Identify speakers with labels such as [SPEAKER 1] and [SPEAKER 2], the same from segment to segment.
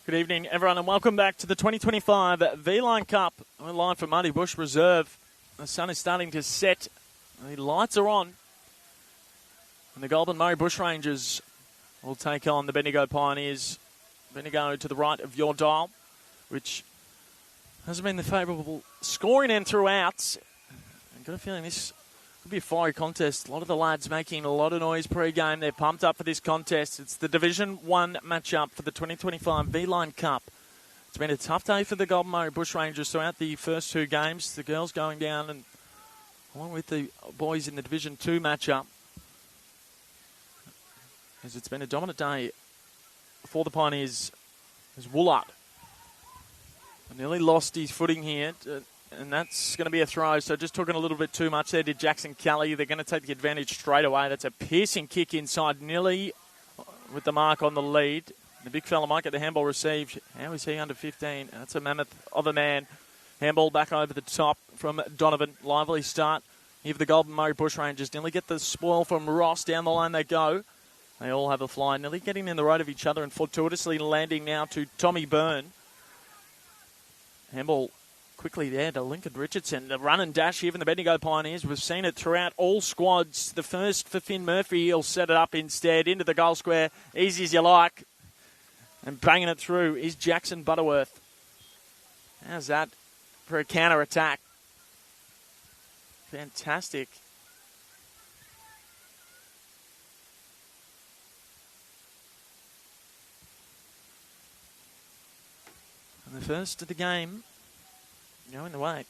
[SPEAKER 1] Good evening, everyone, and welcome back to the 2025 V-Line Cup. We're live from Muddy Bush Reserve. The sun is starting to set. The lights are on. And the Goulburn Murray Bushrangers will take on the Bendigo Pioneers. Bendigo to the right of your dial, which hasn't been the favourable scoring end throughout. I've got a feeling this could be a fiery contest. A lot of the lads making a lot of noise pre-game. They're pumped up for this contest. It's the Division 1 matchup for the 2025 V-Line Cup. It's been a tough day for the Goulburn Murray Bushrangers throughout the first two games. The girls going down and along with the boys in the Division 2 matchup. As it's been a dominant day for the Pioneers as Woolard nearly lost his footing here. And that's going to be a throw, so just talking a little bit too much there. Did Jackson Kelly. They're going to take the advantage straight away. That's a piercing kick inside, nearly with the mark on the lead. The big fella might get the handball received. How is he under 15? That's a mammoth of a man. Handball back over the top from Donovan. Lively start here for the Goulburn Murray Bushrangers. Nearly get the spoil from Ross. Down the line they go. They all have a fly. Nearly getting in the road of each other and fortuitously landing now to Tommy Byrne. Handball quickly there to Lincoln Richardson. The run and dash here from the Bendigo Pioneers. We've seen it throughout all squads. The first for Finn Murphy. He'll set it up instead into the goal square. Easy as you like. And banging it through is Jackson Butterworth. How's that for a counter-attack? Fantastic. And the first of the game going the way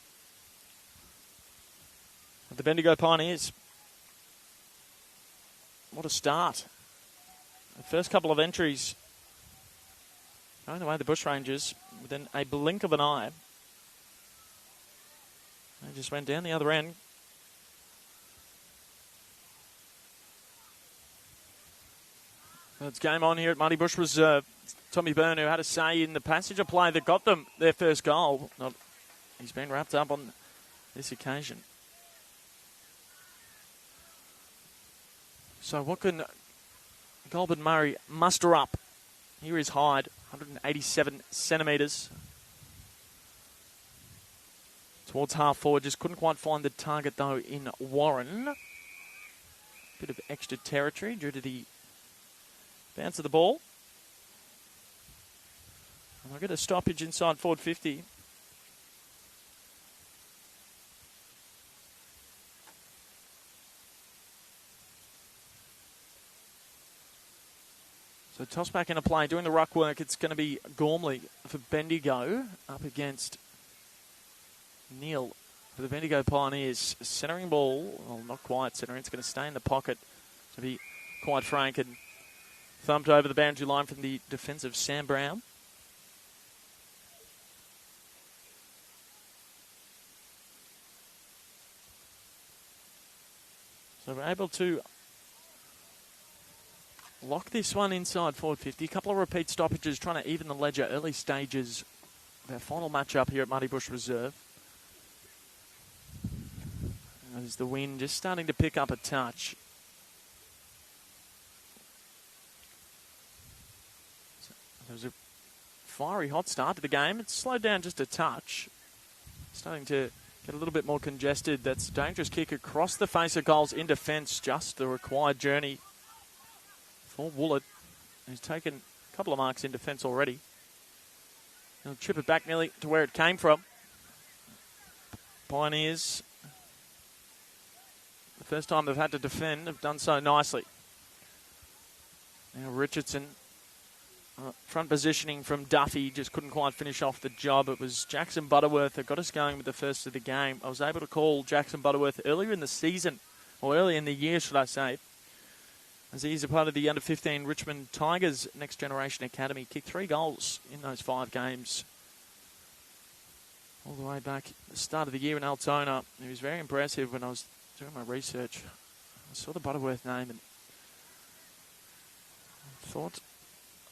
[SPEAKER 1] of the Bendigo Pioneers. What a start. The first couple of entries going the way of the Bushrangers within a blink of an eye. They just went down the other end. It's game on here at Muddy Bush Reserve. Tommy Byrne, who had a say in the passage of play that got them their first goal. He's been wrapped up on this occasion. So what can Goulburn Murray muster up? Here is Hyde, 187 centimetres. Towards half forward, just couldn't quite find the target though in Warren. Bit of extra territory due to the bounce of the ball. And we'll get a stoppage inside forward 50. So toss back into play, doing the ruck work. It's going to be Gormley for Bendigo up against Neil for the Bendigo Pioneers. Centering ball, well, not quite centering. It's going to stay in the pocket, to be quite frank, and thumped over the boundary line from the defensive Sam Brown. So we're able to lock this one inside forward 50. A couple of repeat stoppages trying to even the ledger early stages of our final matchup here at Muddy Bush Reserve. As the wind just starting to pick up a touch. So there was a fiery hot start to the game. It's slowed down just a touch. Starting to get a little bit more congested. That's a dangerous kick across the face of goals in defence. Just the required journey for Woolard, who's taken a couple of marks in defence already. He'll chip it back nearly to where it came from. Pioneers, the first time they've had to defend, have done so nicely. Now Richardson, front positioning from Duffy, just couldn't quite finish off the job. It was Jackson Butterworth that got us going with the first of the game. I was able to call Jackson Butterworth earlier in the season, or early in the year, should I say, as he's a part of the under-15 Richmond Tigers Next Generation Academy. Kicked 3 goals in those 5 games. All the way back at the start of the year in Altona. He was very impressive when I was doing my research. I saw the Butterworth name and thought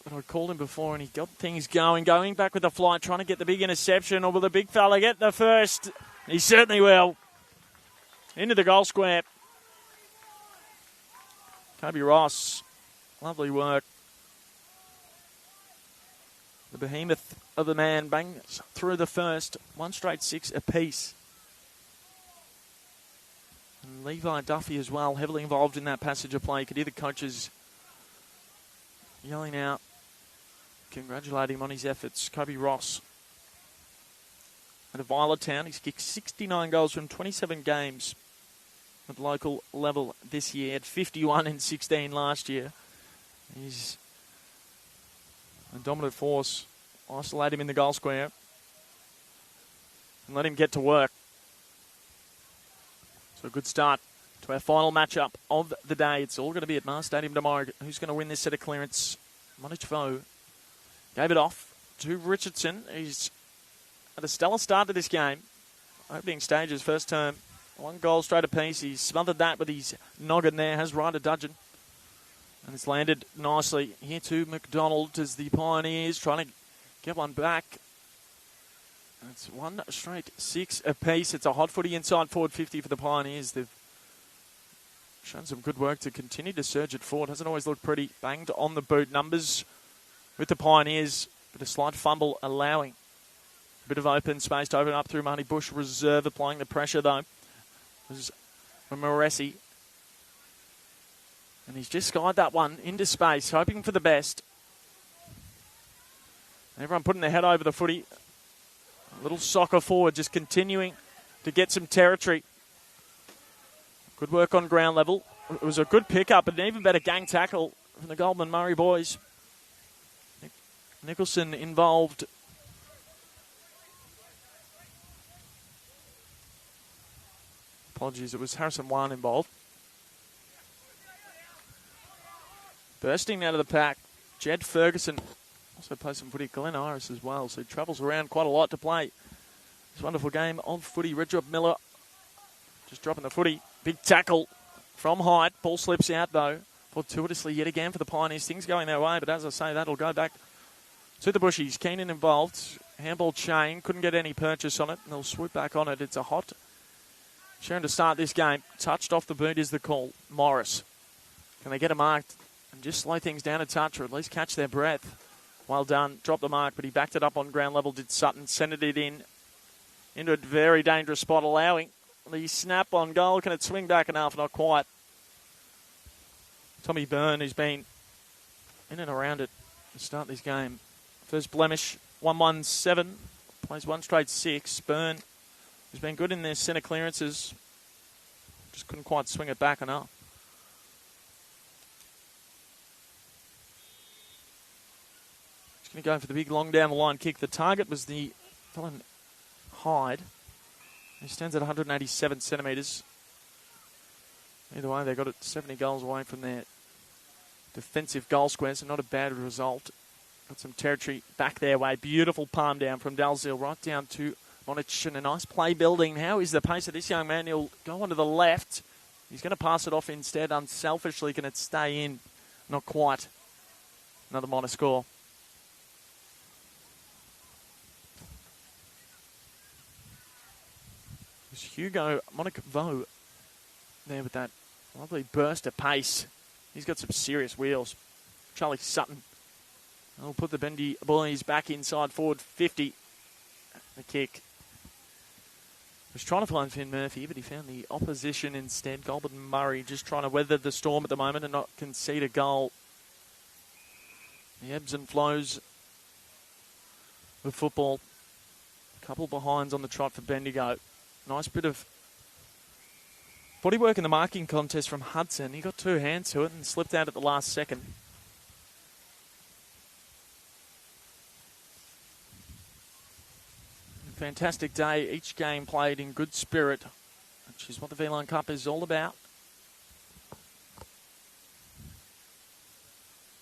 [SPEAKER 1] that I'd called him before, and he got things going back with the flight, trying to get the big interception. Or will the big fella get the first? He certainly will. Into the goal square. Kobe Ross, lovely work. The behemoth of the man bangs through the first. 1 straight 6 apiece. And Levi Duffy as well, heavily involved in that passage of play. You could hear the coaches yelling out, congratulating him on his efforts. Kobe Ross at Violet Town. He's kicked 69 goals from 27 games at the local level this year. Had 51 in 16 last year. He's a dominant force. Isolate him in the goal square and let him get to work. So a good start to our final matchup of the day. It's all going to be at Mars Stadium tomorrow. Who's going to win this set of clearance? Monich Vo gave it off to Richardson. He's had a stellar start to this game. Opening stages, first term. 1 goal straight apiece. He's smothered that with his noggin there. Has Ryder Dudgeon. And it's landed nicely here to McDonald as the Pioneers trying to get one back. It's 1 straight 6 apiece. It's a hot footy inside forward 50 for the Pioneers. They've shown some good work to continue to surge it forward. Hasn't always looked pretty. Banged on the boot. Numbers with the Pioneers, but a slight fumble allowing a bit of open space to open up through Marty Bush reserve. Applying the pressure though was Moresi. And he's just skied that one into space, hoping for the best. Everyone putting their head over the footy. A little soccer forward, just continuing to get some territory. Good work on ground level. It was a good pickup, and an even better gang tackle from the Goulburn Murray boys. Nicholson involved. Apologies, it was Harrison Wan involved. Bursting out of the pack, Jed Ferguson also plays some footy at Glen Iris as well, so he travels around quite a lot to play this wonderful game of footy. Redrop Miller just dropping the footy. Big tackle from height. Ball slips out though, fortuitously yet again for the Pioneers. Things going their way, but as I say, that'll go back to the Bushies. Keenan involved. Handball chain, couldn't get any purchase on it, and they'll swoop back on it. It's a hot Sharon to start this game. Touched off the boot is the call. Morris. Can they get a mark and just slow things down a touch, or at least catch their breath? Well done. Dropped the mark, but he backed it up on ground level, did Sutton. Centered it in into a very dangerous spot, allowing the snap on goal. Can it swing back enough? Not quite. Tommy Byrne, who's been in and around it to start this game. First blemish, 1-1-7. Plays 1 straight 6. Byrne has been good in their centre clearances. Just couldn't quite swing it back enough. Just going to go for the big long down the line kick. The target was the fellow Hyde. He stands at 187 centimetres. Either way, they got it 70 goals away from their defensive goal square, so not a bad result. Got some territory back their way. Beautiful palm down from Dalziel right down to Monich, and a nice play building. How is the pace of this young man? He'll go onto the left. He's going to pass it off instead. Unselfishly, can it stay in? Not quite. Another minor score. It's Hugo Monaco there with that lovely burst of pace. He's got some serious wheels. Charlie Sutton will put the Bendy boys back inside forward 50. The kick. Was trying to find Finn Murphy, but he found the opposition instead. Goulburn Murray just trying to weather the storm at the moment and not concede a goal. The ebbs and flows of football. A couple behinds on the trot for Bendigo. Nice bit of bodywork in the marking contest from Hudson. He got 2 hands to it and slipped out at the last second. Fantastic day. Each game played in good spirit, which is what the V-Line Cup is all about.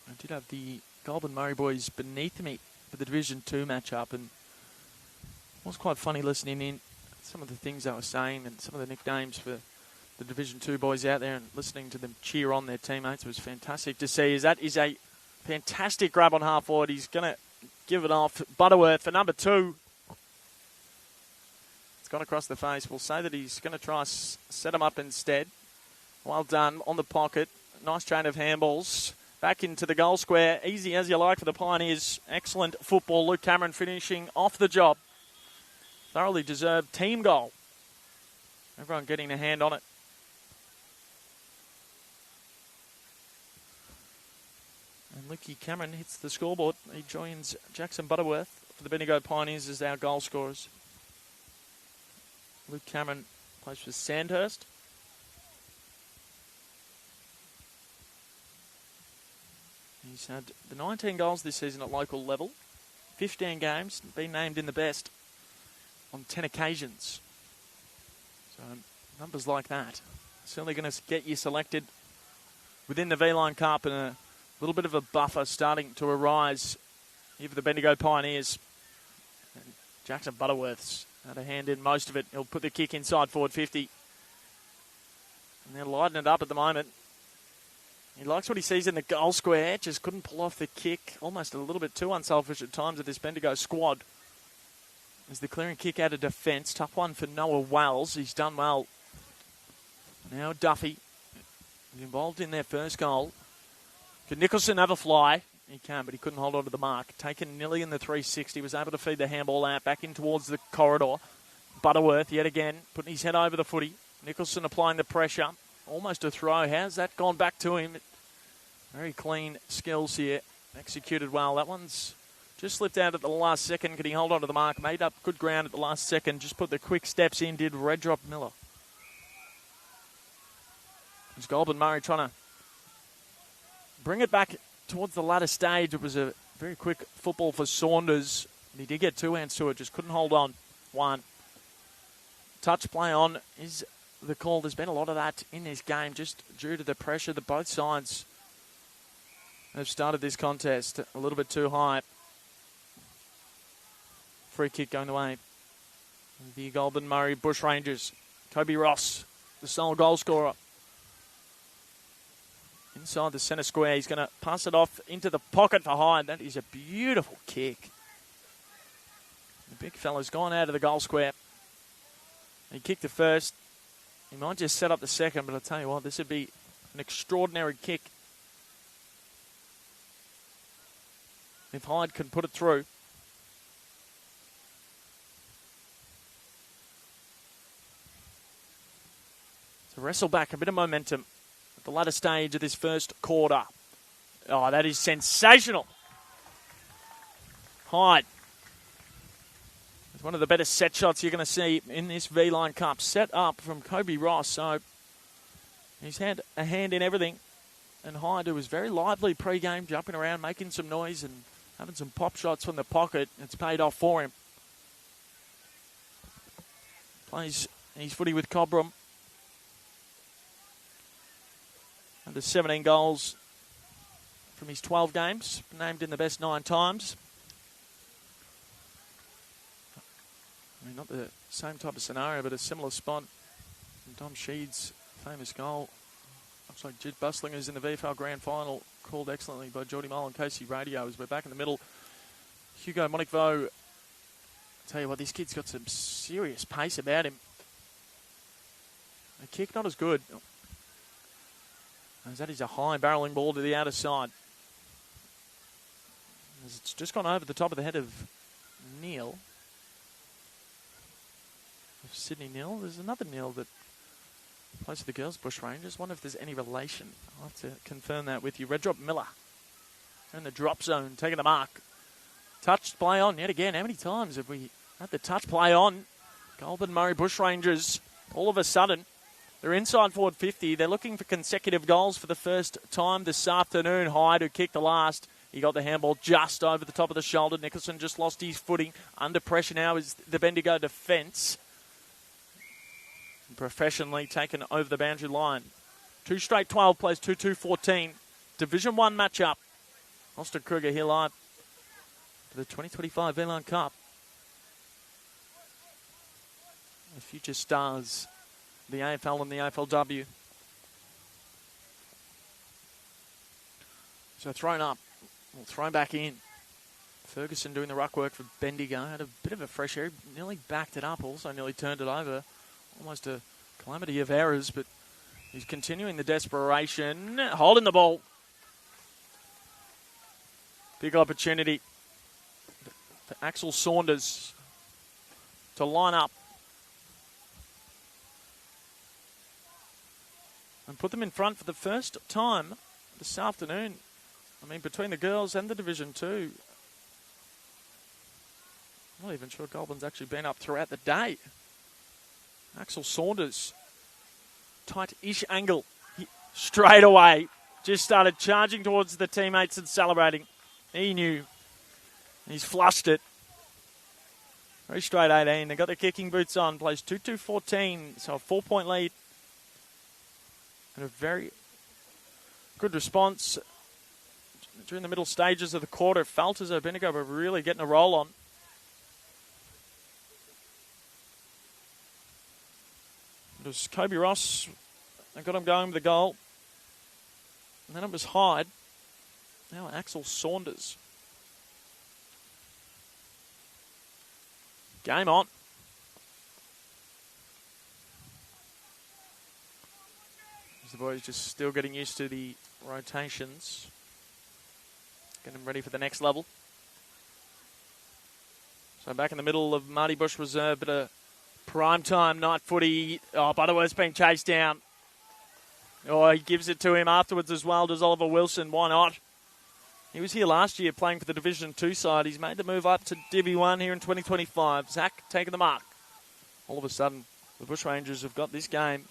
[SPEAKER 1] I did have the Goulburn Murray boys beneath me for the Division 2 matchup, and it was quite funny listening in some of the things they were saying and some of the nicknames for the Division 2 boys out there, and listening to them cheer on their teammates was fantastic to see. As that is a fantastic grab on half forward. He's going to give it off. Butterworth for number 2. It's gone across the face. We'll say that he's going to try set him up instead. Well done on the pocket. Nice chain of handballs. back into the goal square. Easy as you like for the Pioneers. Excellent football. Luke Cameron finishing off the job. Thoroughly deserved team goal. Everyone getting a hand on it. And Luke Cameron hits the scoreboard. He joins Jackson Butterworth for the Bendigo Pioneers as our goal scorers. Luke Cameron plays for Sandhurst. He's had the 19 goals this season at local level. 15 games, been named in the best on 10 occasions. So numbers like that certainly going to get you selected within the V-Line Cup, and a little bit of a buffer starting to arise here for the Bendigo Pioneers. And Jackson Butterworth's had a hand in most of it. He'll put the kick inside forward 50. And they're lighting it up at the moment. He likes what he sees in the goal square. Just couldn't pull off the kick. Almost a little bit too unselfish at times of this Bendigo squad. As the clearing kick out of defence. Tough one for Noah Wells. He's done well. Now Duffy is involved in their first goal. Could Nicholson have a fly? He can, but he couldn't hold on to the mark. Taken nearly in the 360. Was able to feed the handball out. Back in towards the corridor. Butterworth yet again. Putting his head over the footy. Nicholson applying the pressure. Almost a throw. How's that gone back to him? Very clean skills here. Executed well. That one's just slipped out at the last second. Could he hold on to the mark? Made up good ground at the last second. Just put the quick steps in. Did Red Drop Miller. It's Goulburn Murray trying to bring it back towards the latter stage. It was a very quick football for Saunders. He did get two hands to it. Just couldn't hold on. One. Touch play on is the call. There's been a lot of that in this game just due to the pressure that both sides have started this contest a little bit too high. Free kick going away. The Goulburn Murray Bushrangers. Kobe Ross, the sole goal scorer. Inside the centre square. He's going to pass it off into the pocket for Hyde. That is a beautiful kick. The big fella's gone out of the goal square. He kicked the first. He might just set up the second, but I'll tell you what, this would be an extraordinary kick if Hyde can put it through. To wrestle back a bit of momentum at the latter stage of this first quarter. Oh, that is sensational. Hyde. It's one of the better set shots you're going to see in this V-Line Cup. Set up from Kobe Ross. So he's had a hand in everything. And Hyde, who was very lively pre-game, jumping around, making some noise and having some pop shots from the pocket. It's paid off for him. Plays his footy with Cobram. Under 17 goals from his 12 games. Named in the best 9 times. I mean, not the same type of scenario, but a similar spot. And Dom Sheed's famous goal. Looks like Jid Buslinger's in the VFL Grand Final, called excellently by Geordie Mole and Casey Radio as we're back in the middle. Hugo Monikvo, tell you what, this kid's got some serious pace about him. The kick not as good. As that is a high barrelling ball to the outer side. As it's just gone over the top of the head of Neil. Sydney Neil. There's another Neil that plays for the girls' Bushrangers. Wonder if there's any relation. I'll have to confirm that with you. Red Drop Miller in the drop zone, taking the mark. Touch play on yet again. How many times have we had the touch play on? Goulburn Murray Bushrangers, all of a sudden, they're inside forward 50. They're looking for consecutive goals for the first time this afternoon. Hyde, who kicked the last, he got the handball just over the top of the shoulder. Nicholson just lost his footing. Under pressure now is the Bendigo defence. Professionally taken over the boundary line. 2 straight 12 plays, 2-2-14. Division 1 matchup. Austin Kruger here live for the 2025 V-Line Cup. The future stars, the AFL and the AFLW. So thrown up, well, thrown back in. Ferguson doing the ruck work for Bendigo. Had a bit of a fresh air, nearly backed it up, also nearly turned it over. Almost a calamity of errors, but he's continuing the desperation. Holding the ball. Big opportunity for Axel Saunders to line up and put them in front for the first time this afternoon. I mean, between the girls and the Division 2. I'm not even sure Goulburn's actually been up throughout the day. Axel Saunders, tight-ish angle, straight away. Just started charging towards the teammates and celebrating. He knew. He's flushed it. Very straight 18. They got their kicking boots on. Plays 2-2-14, so a 4-point lead. And a very good response during the middle stages of the quarter. Felt as though Bendigo were really getting a roll on. It was Kobe Ross. They got him going with the goal. And then it was Hyde. Now Axel Saunders. Game on. As the boys just still getting used to the rotations. Getting them ready for the next level. So back in the middle of Marty Bush Reserve, but a primetime night footy. Oh, Butterworth's been chased down. Oh, he gives it to him afterwards as well. Does Oliver Wilson? Why not? He was here last year playing for the Division 2 side. He's made the move up to Divi 1 here in 2025. Zach taking the mark. All of a sudden, the Bushrangers have got this game.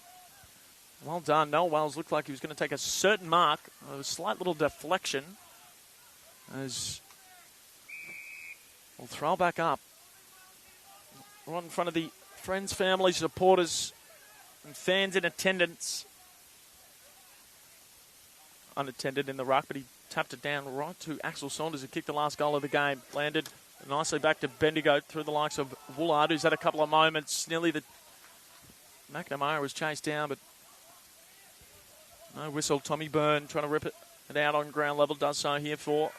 [SPEAKER 1] Well done. Noel Wells looked like he was going to take a certain mark. A slight little deflection. As we'll throw back up. Right in front of the friends, family, supporters, and fans in attendance. Unattended in the ruck, but he tapped it down right to Axel Saunders, who kicked the last goal of the game. Landed nicely back to Bendigo through the likes of Woolard, who's had a couple of moments. Nearly the McNamara was chased down, but no whistle. Tommy Byrne trying to rip it out on ground level. Does so here for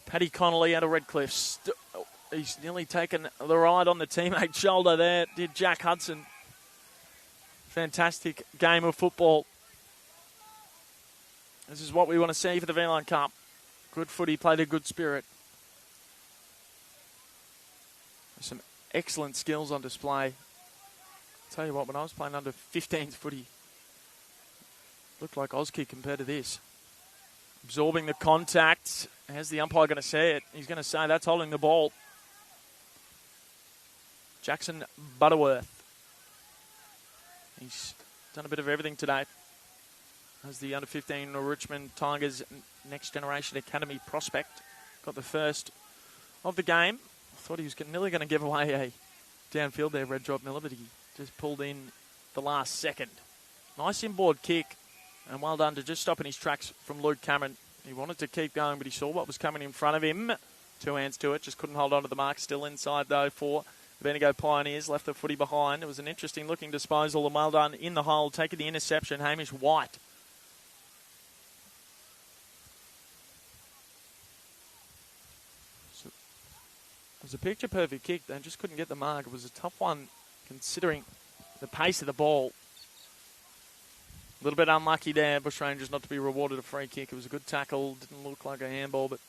[SPEAKER 1] Paddy Connolly out of Redcliffe. He's nearly taken the ride on the teammate's shoulder there. Did Jack Hudson. Fantastic game of football. This is what we want to see for the V-Line Cup. Good footy, played a good spirit. Some excellent skills on display. I'll tell you what, when I was playing under 15s footy, looked like Auski compared to this. Absorbing the contact. How's the umpire going to say it? He's going to say that's holding the ball. Jackson Butterworth. He's done a bit of everything today. As the under-15 Richmond Tigers Next Generation Academy prospect. Got the first of the game. I thought he was nearly going to give away a downfield there, Red Drop Miller, but he just pulled in the last second. Nice inboard kick, and well done to just stop in his tracks from Luke Cameron. He wanted to keep going, but he saw what was coming in front of him. 2 hands to it, just couldn't hold on to the mark. Still inside, though, for the Bendigo Pioneers. Left the footy behind. It was an interesting-looking disposal, and well done in the hole. Taking the interception, Hamish White. It was a picture-perfect kick. They just couldn't get the mark. It was a tough one considering the pace of the ball. A little bit unlucky there, Bushrangers not to be rewarded a free kick. It was a good tackle. Didn't look like a handball, but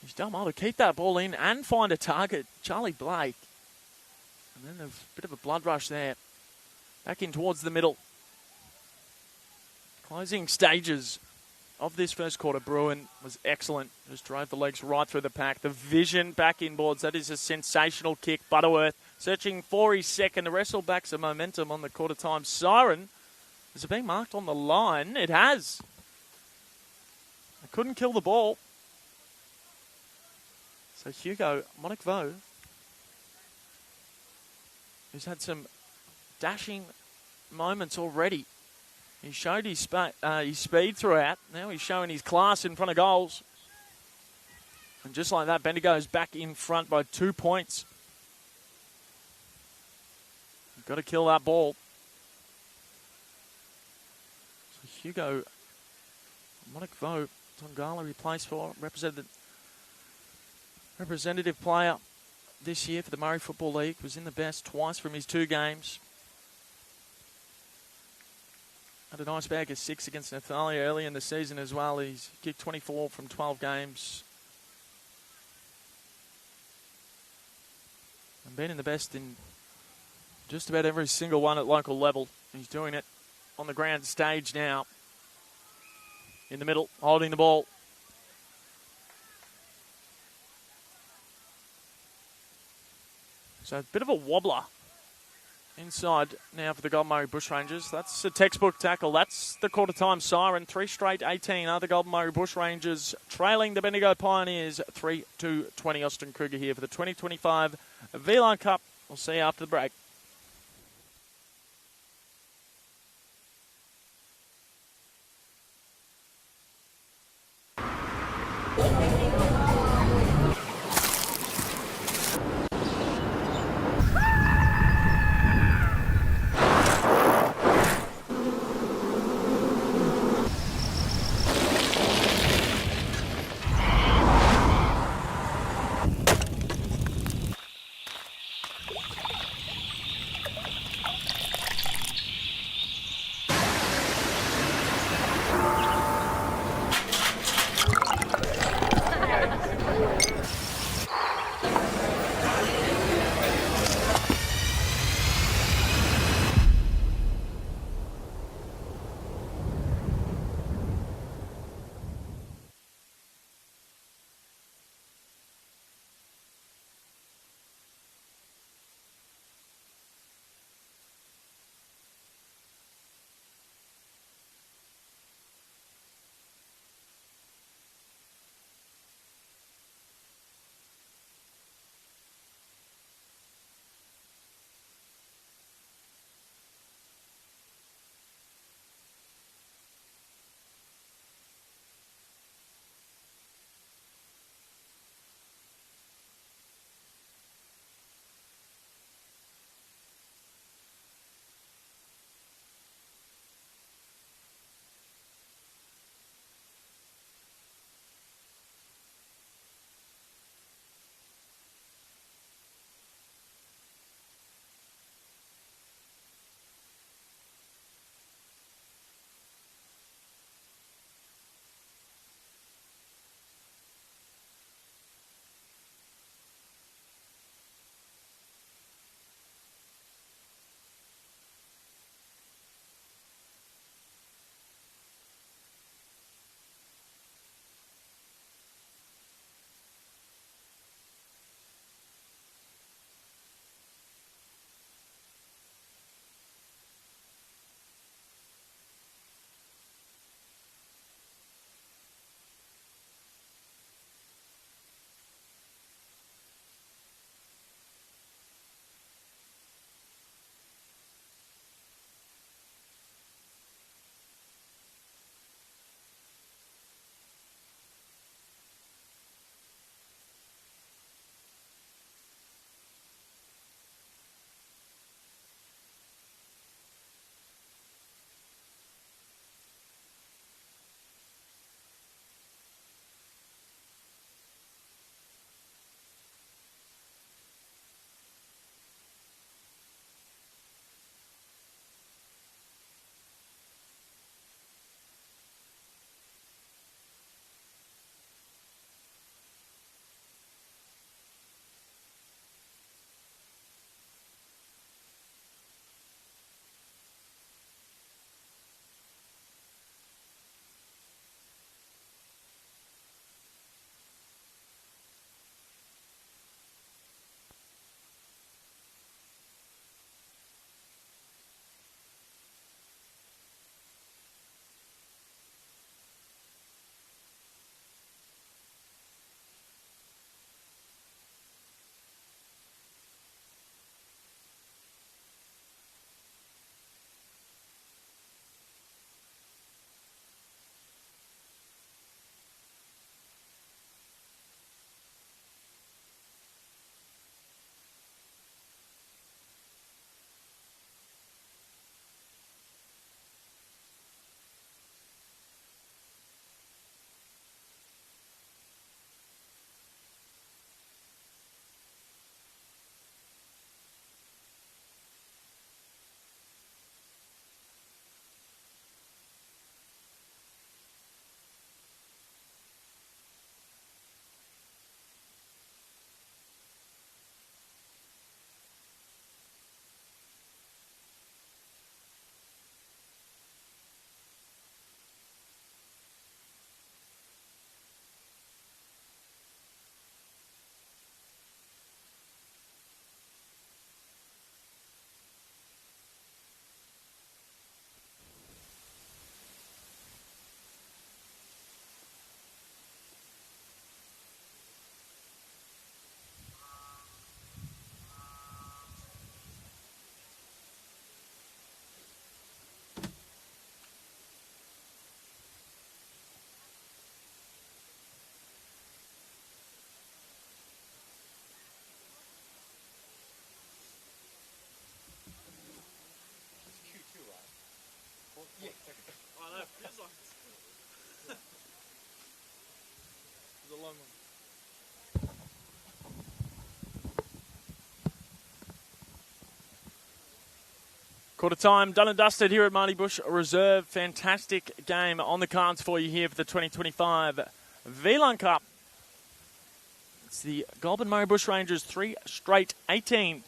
[SPEAKER 1] he's done well to keep that ball in and find a target. Charlie Blake. And then a bit of a blood rush there. Back in towards the middle. Closing stages of this first quarter, Bruin was excellent. Just drove the legs right through the pack. The vision back inboards. That is a sensational kick. Butterworth searching for his second. The wrestle back some momentum on the quarter time siren. Is it being marked on the line? It has. I couldn't kill the ball. So Hugo Monikvo, who's had some dashing moments already. He showed his speed throughout. Now he's showing his class in front of goals. And just like that, Bendigo's back in front by 2 points. You've got to kill that ball. So Hugo Monikvo, Tongala replaced for, representative player this year for the Murray Football League. Was in the best twice from his 2 games. Had a nice bag of 6 against Nathalia early in the season as well. He's kicked 24 from 12 games. And been in the best in just about every single one at local level. He's doing it on the grand stage now. In the middle, holding the ball. So a bit of a wobbler inside now for the Goulburn Murray Bushrangers. That's a textbook tackle. That's the quarter-time siren. 3 straight 18 are the Goulburn Murray Bushrangers trailing the Bendigo Pioneers 3-20. Austin Kruger here for the 2025 V-Line Cup. We'll see you after the break. Quarter time, done and dusted here at Marty Bush Reserve. Fantastic game on the cards for you here for the 2025 V-Line Cup. It's the Goulburn Murray Bushrangers 3 straight 18,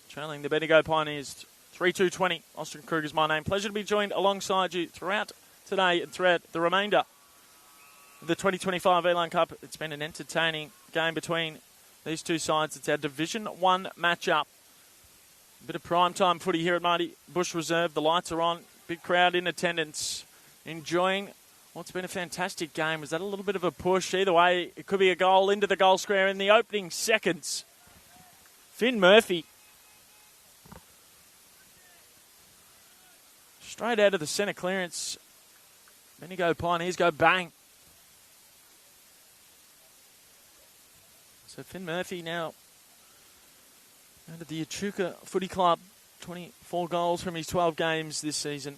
[SPEAKER 1] trailing the Bendigo Pioneers 3-2-20. Austin Kruger's my name. Pleasure to be joined alongside you throughout today and throughout the remainder of the 2025 V-Line Cup. It's been an entertaining game between these two sides. It's our Division 1 matchup. A bit of primetime footy here at Marty Bush Reserve. The lights are on. Big crowd in attendance. Enjoying what's been a fantastic game. Was that a little bit of a push? Either way, it could be a goal into the goal square in the opening seconds. Finn Murphy. Straight out of the centre clearance. Bendigo Pioneers go bang. So Finn Murphy now out of the Echuca Footy Club, 24 goals from his 12 games this season.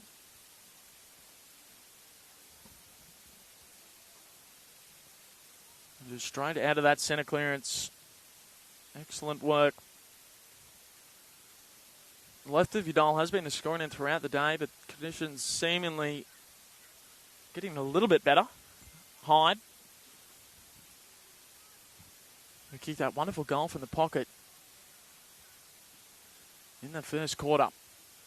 [SPEAKER 1] Just straight out of that centre clearance. Excellent work. The left of Udall has been the scoring end throughout the day, but conditions seemingly getting a little bit better. Hyde. We kicked that wonderful goal from the pocket in the first quarter.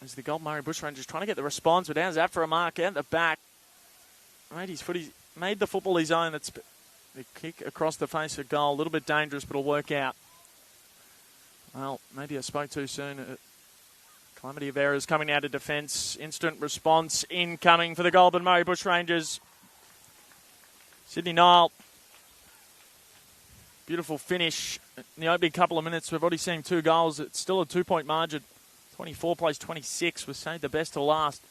[SPEAKER 1] As the Goulburn Murray Bushrangers trying to get the response, but how's that for a mark out the back? Made the football his own. That's the kick across the face of goal. A little bit dangerous, but it'll work out. Well, maybe I spoke too soon. Calamity of errors coming out of defence. Instant response incoming for the Goulburn Murray Bushrangers. Sydney Nile. Beautiful finish in the opening couple of minutes. We've already seen 2 goals. It's still a 2-point margin. 24 plays 26. We've saved the best to last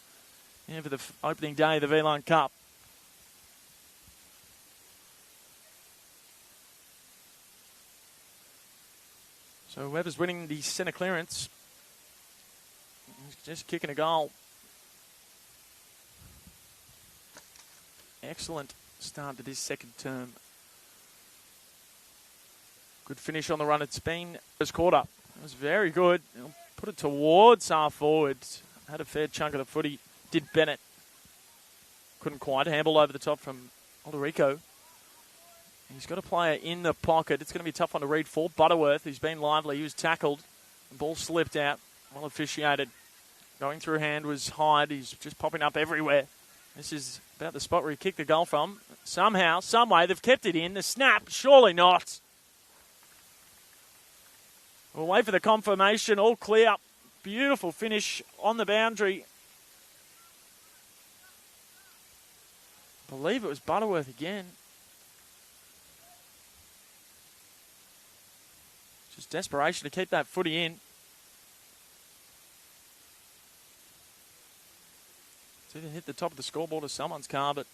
[SPEAKER 1] for the opening day of the V-Line Cup. So whoever's winning the centre clearance is just kicking a goal. Excellent start to this second term. Good finish on the run. It's been first quarter. It was very good. He'll put it towards half forward. Had a fair chunk of the footy. Did Bennett. Couldn't quite. Handball over the top from Alderico. He's got a player in the pocket. It's going to be a tough one to read for Butterworth. He's been lively. He was tackled. The ball slipped out. Well officiated. Going through hand was Hyde. He's just popping up everywhere. This is about the spot where he kicked the goal from. Somehow, some way, they've kept it in. The snap, surely not. We'll wait for the confirmation. All clear. Beautiful finish on the boundary. I believe it was Butterworth again. Just desperation to keep that footy in. It's either hit the top of the scoreboard or someone's car, but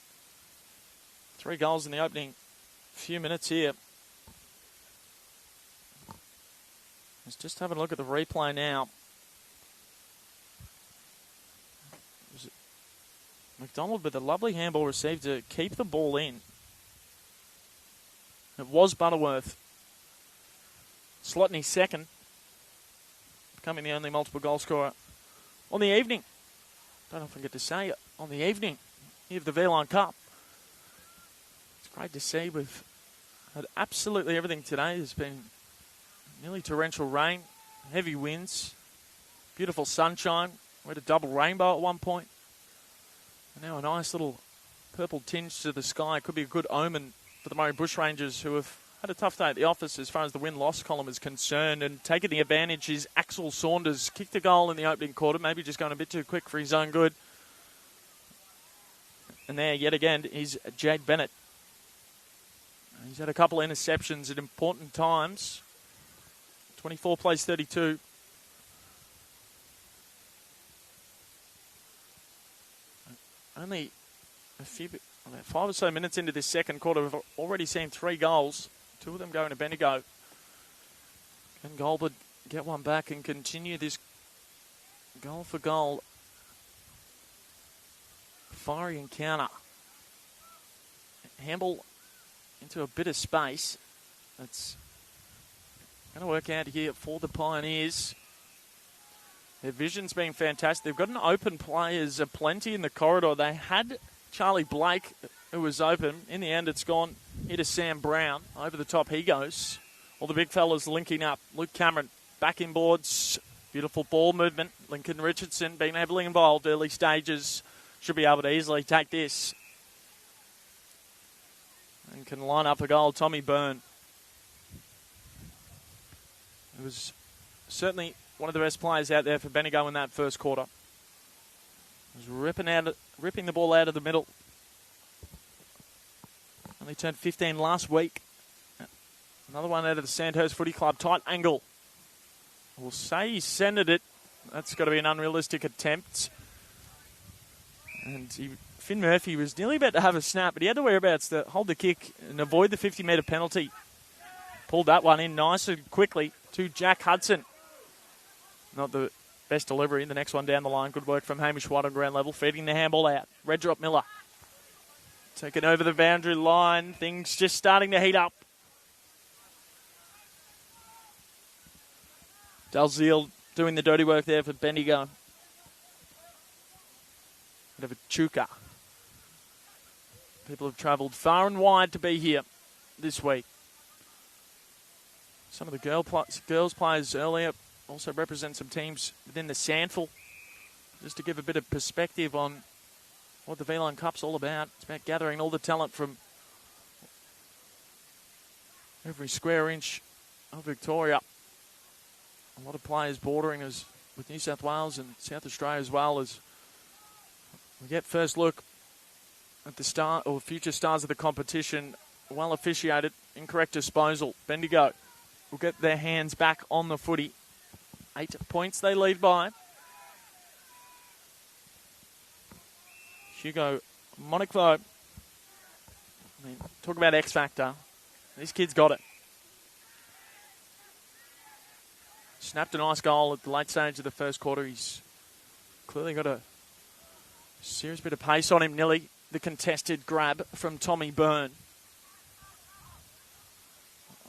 [SPEAKER 1] 3 goals in the opening few minutes here. Let's just have a look at the replay now. McDonald with a lovely handball received to keep the ball in. It was Butterworth. Slotney second, becoming the only multiple goal scorer on the evening. Don't often get to say it on the evening of the V-Line Cup. It's great to see. We've had absolutely everything today. There's been nearly torrential rain, heavy winds, beautiful sunshine. We had a double rainbow at one point. And now a nice little purple tinge to the sky. Could be a good omen for the Murray Bushrangers, who have had a tough day at the office as far as the win-loss column is concerned. And taking the advantage is Axel Saunders. Kicked a goal in the opening quarter, maybe just going a bit too quick for his own good. And there, yet again, is Jade Bennett. He's had a couple of interceptions at important times. 24 plays 32. Only about 5 or so minutes into this second quarter, we've already seen 3 goals. 2 of them going to Bendigo. Can Goulburn get one back and continue this goal for goal fiery encounter? Handball into a bit of space. That's going to work out here for the Pioneers. Their vision's been fantastic. They've got an open players aplenty in the corridor. They had Charlie Blake, who was open. In the end, it's gone here to Sam Brown. Over the top he goes. All the big fellas linking up. Luke Cameron back in boards. Beautiful ball movement. Lincoln Richardson being heavily involved early stages. Should be able to easily take this. And can line up a goal. Tommy Byrne. It was certainly one of the best players out there for Bendigo in that first quarter. He was ripping the ball out of the middle. Only turned 15 last week. Another one out of the Sandhurst Footy Club. Tight angle. We'll say he centered it. That's got to be an unrealistic attempt. And Finn Murphy was nearly about to have a snap, but he had the whereabouts to hold the kick and avoid the 50-metre penalty. Pulled that one in nice and quickly to Jack Hudson. Not the best delivery. The next one down the line. Good work from Hamish White on ground level. Feeding the handball out. Redrop Miller. Taking over the boundary line. Things just starting to heat up. Dalziel doing the dirty work there for Bendigo. Bit of a chuka. People have travelled far and wide to be here this week. Some of the girls players earlier also represent some teams within the Sandful. Just to give a bit of perspective on what the V-Line Cup's all about. It's about gathering all the talent from every square inch of Victoria. A lot of players bordering us with New South Wales and South Australia as well, as we get first look at the star or future stars of the competition. Well officiated, incorrect disposal. Bendigo will get their hands back on the footy. 8 points they lead by. Hugo Monaco. I mean, talk about X Factor. This kid's got it. Snapped a nice goal at the late stage of the first quarter. He's clearly got a serious bit of pace on him. Nearly the contested grab from Tommy Byrne.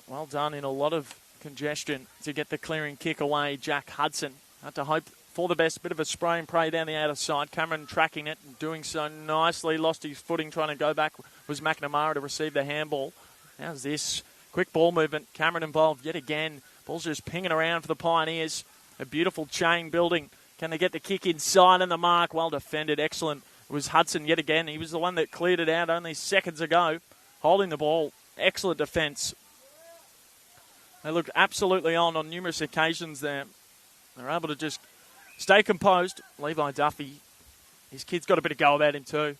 [SPEAKER 1] Well done in a lot of congestion to get the clearing kick away. Jack Hudson had to hope for the best. Bit of a spray and pray down the outer side. Cameron tracking it and doing so nicely. Lost his footing trying to go back. Was McNamara to receive the handball. How's this? Quick ball movement. Cameron involved yet again. Ball's just pinging around for the Pioneers. A beautiful chain building. Can they get the kick inside and the mark? Well defended. Excellent. It was Hudson yet again. He was the one that cleared it out only seconds ago. Holding the ball. Excellent defence. They looked absolutely on numerous occasions there. They're able to just stay composed. Levi Duffy, his kid's got a bit of go about him too.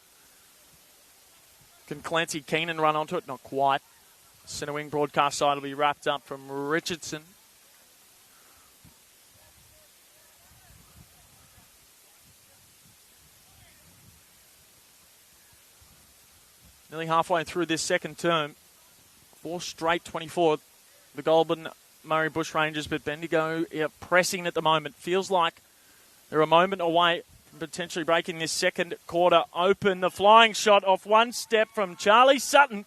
[SPEAKER 1] Can Clancy Keenan run onto it? Not quite. Centre wing broadcast side will be wrapped up from Richardson. Nearly halfway through this second term. 4 straight 24. The Goulburn Murray Bushrangers, but Bendigo pressing at the moment. Feels like they're a moment away from potentially breaking this second quarter open. The flying shot off one step from Charlie Sutton.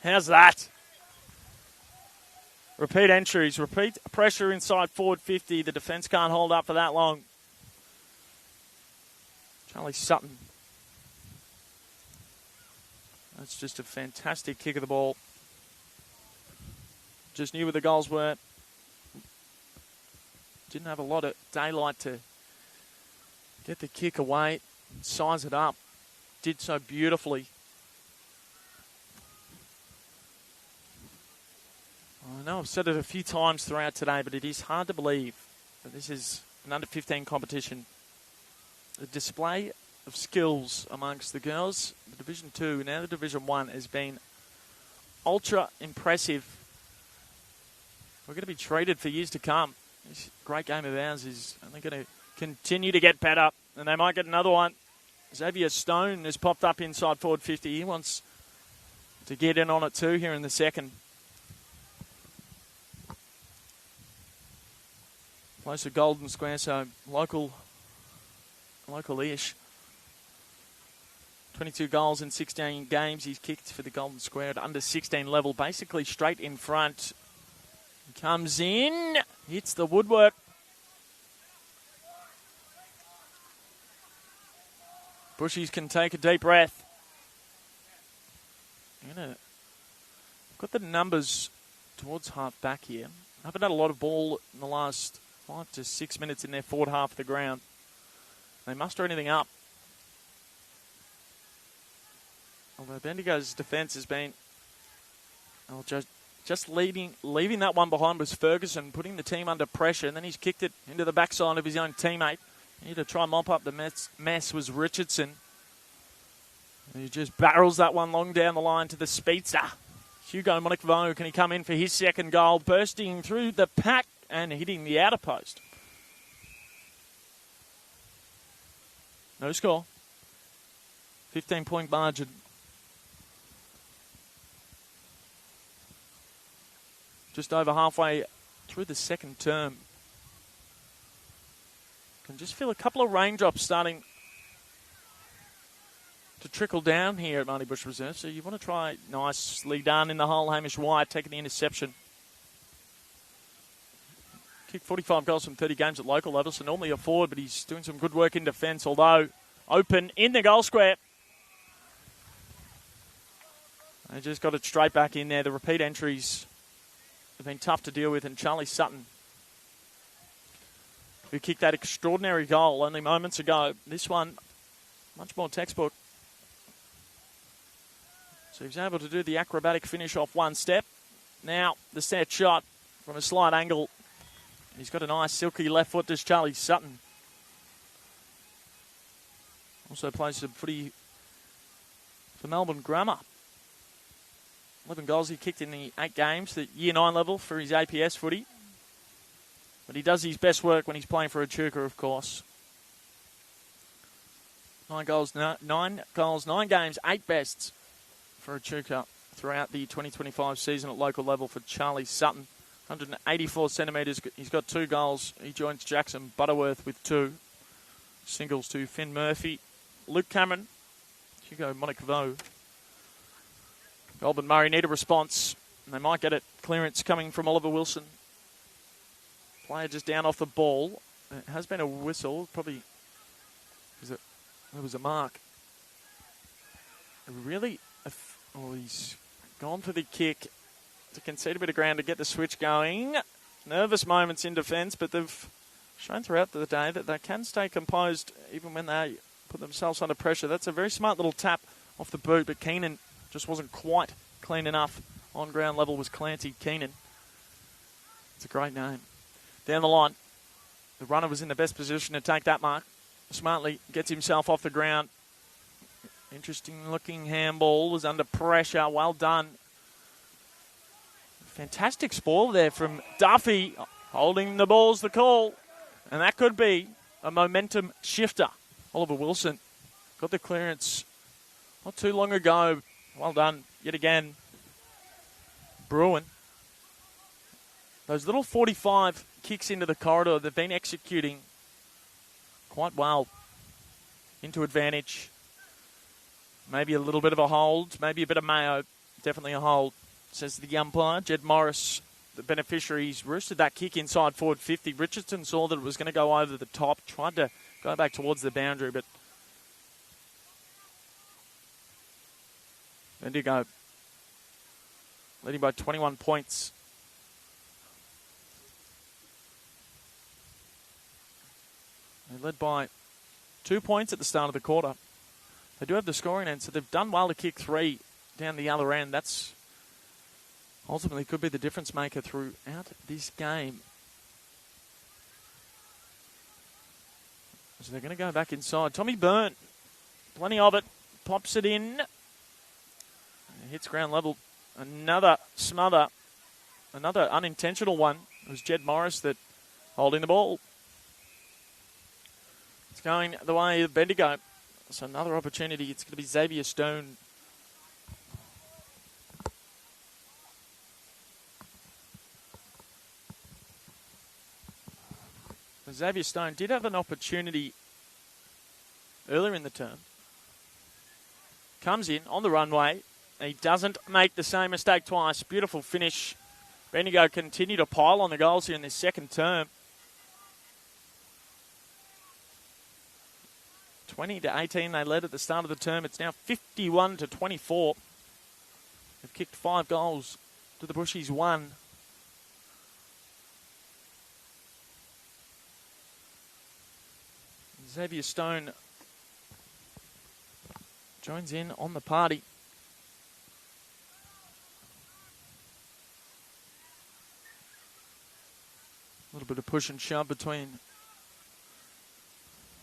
[SPEAKER 1] How's that? Repeat entries, repeat pressure inside forward 50. The defence can't hold up for that long. Charlie Sutton. That's just a fantastic kick of the ball. Just knew where the goals were. Didn't have a lot of daylight to get the kick away, size it up. Did so beautifully. I know I've said it a few times throughout today, but it is hard to believe that this is an under-15 competition. The display of skills amongst the girls, the Division 2, now the Division 1, has been ultra impressive. We're going to be treated for years to come. This great game of ours is only going to continue to get better, and they might get another one. Xavier Stone has popped up inside forward 50. He wants to get in on it too here in the second. Close to Golden Square, so local-ish. 22 goals in 16 games he's kicked for the Golden Square at under 16 level, basically straight in front. He comes in, hits the woodwork. Bushies can take a deep breath. Got the numbers towards half back here. Haven't had a lot of ball in the last 5 to 6 minutes in their forward half of the ground. They muster anything up. Although Bendigo's defence has been just leaving that one behind was Ferguson, putting the team under pressure, and then he's kicked it into the backside of his own teammate. He to try and mop up the mess was Richardson. And he just barrels that one long down the line to the speedster. Hugo Monikvo, can he come in for his second goal? Bursting through the pack and hitting the outer post. No score. 15-point margin. Just over halfway through the second term. Can just feel a couple of raindrops starting to trickle down here at Marty Bush Reserve. So you want to try nicely done in the hole. Hamish White taking the interception. Kicked 45 goals from 30 games at local level, so normally a forward, but he's doing some good work in defence, although open in the goal square. They just got it straight back in there. The repeat entries have been tough to deal with, and Charlie Sutton, who kicked that extraordinary goal only moments ago. This one, much more textbook. So he's able to do the acrobatic finish off one step. Now, the set shot from a slight angle. He's got a nice silky left foot, does Charlie Sutton. Also plays some footy for Melbourne Grammar. 11 goals he kicked in the 8 games, the Year 9 level for his APS footy. But he does his best work when he's playing for Echuca, of course. 9 goals, 9 games, 8 bests for Echuca throughout the 2025 season at local level for Charlie Sutton. 184 centimetres. He's got 2 goals. He joins Jackson Butterworth with 2. Singles to Finn Murphy, Luke Cameron, Hugo Monikvo. Goulburn Murray need a response, and they might get it. Clearance coming from Oliver Wilson. Player just down off the ball. It has been a whistle. Probably there was a mark. Really? He's gone for the kick to concede a bit of ground to get the switch going. Nervous moments in defence, but they've shown throughout the day that they can stay composed even when they put themselves under pressure. That's a very smart little tap off the boot, but Keenan just wasn't quite clean enough. On ground level was Clancy Keenan. It's a great name. Down the line, the runner was in the best position to take that mark. Smartly gets himself off the ground. Interesting looking handball, was under pressure. Well done. Fantastic spoil there from Duffy. Holding the ball's the call. And that could be a momentum shifter. Oliver Wilson got the clearance not too long ago. Well done yet again. Bruin. Those little 45 kicks into the corridor, they've been executing quite well. Into advantage. Maybe a little bit of a hold. Maybe a bit of mayo. Definitely a hold, says the umpire. Jed Morris, the beneficiaries, roosted that kick inside forward 50. Richardson saw that it was going to go over the top. Tried to go back towards the boundary, but Bendigo leading by 21 points. They led by 2 points at the start of the quarter. They do have the scoring end, so they've done well to kick 3 down the other end. That's ultimately could be the difference maker throughout this game. So they're going to go back inside. Tommy Byrne, plenty of it, pops it in. Hits ground level. Another smother. Another unintentional one. It was Jed Morris that holding the ball. It's going the way of Bendigo. So another opportunity. It's going to be Xavier Stone. Xavier Stone did have an opportunity earlier in the term. Comes in on the runway. He doesn't make the same mistake twice. Beautiful finish. Bendigo continue to pile on the goals here in this second term. 20-18 they led at the start of the term. It's now 51-24. They've kicked 5 goals to the Bushies 1. Xavier Stone joins in on the party. A little bit of push and shove between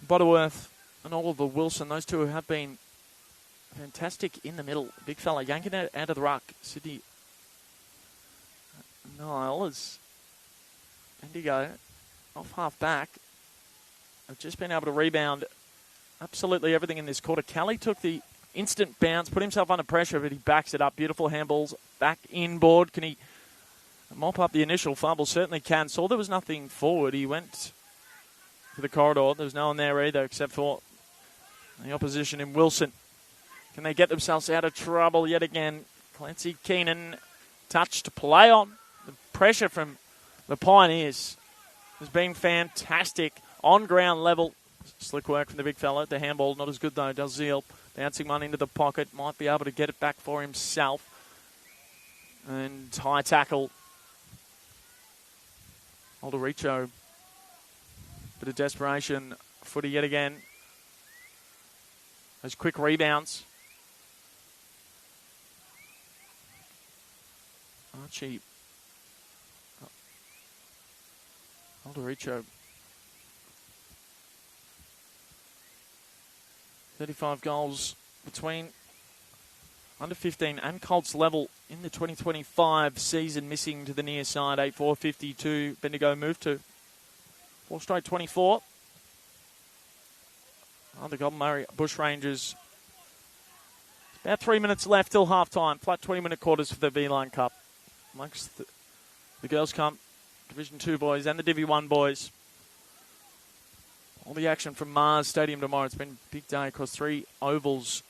[SPEAKER 1] Butterworth and Oliver Wilson. Those two have been fantastic in the middle. Big fella yanking it out of the ruck. Sydney Nile is Bendigo off half back. Have just been able to rebound absolutely everything in this quarter. Kelly took the instant bounce, put himself under pressure, but he backs it up. Beautiful handballs back inboard. Can he mop up the initial fumble? Certainly can. Saw there was nothing forward. He went to the corridor. There was no one there either except for the opposition in Wilson. Can they get themselves out of trouble yet again? Clancy Keenan touch to play on. The pressure from the Pioneers has been fantastic. On ground level. Slick work from the big fella. The handball not as good though. Does Zeal. Bouncing one into the pocket. Might be able to get it back for himself. And high tackle. Aldericho. Bit of desperation. Footy yet again. Those quick rebounds. Archie. Aldericho. 35 goals between under 15 and Colts level in the 2025 season, missing to the near side. 8-4-52. Bendigo moved to 4 straight 24. The Goulburn Bushrangers. About 3 minutes left till half time. Flat 20-minute quarters for the V-Line Cup. Amongst the Girls' Cup, Division 2 boys and the Divi 1 boys. All the action from Mars Stadium tomorrow. It's been a big day across 3 ovals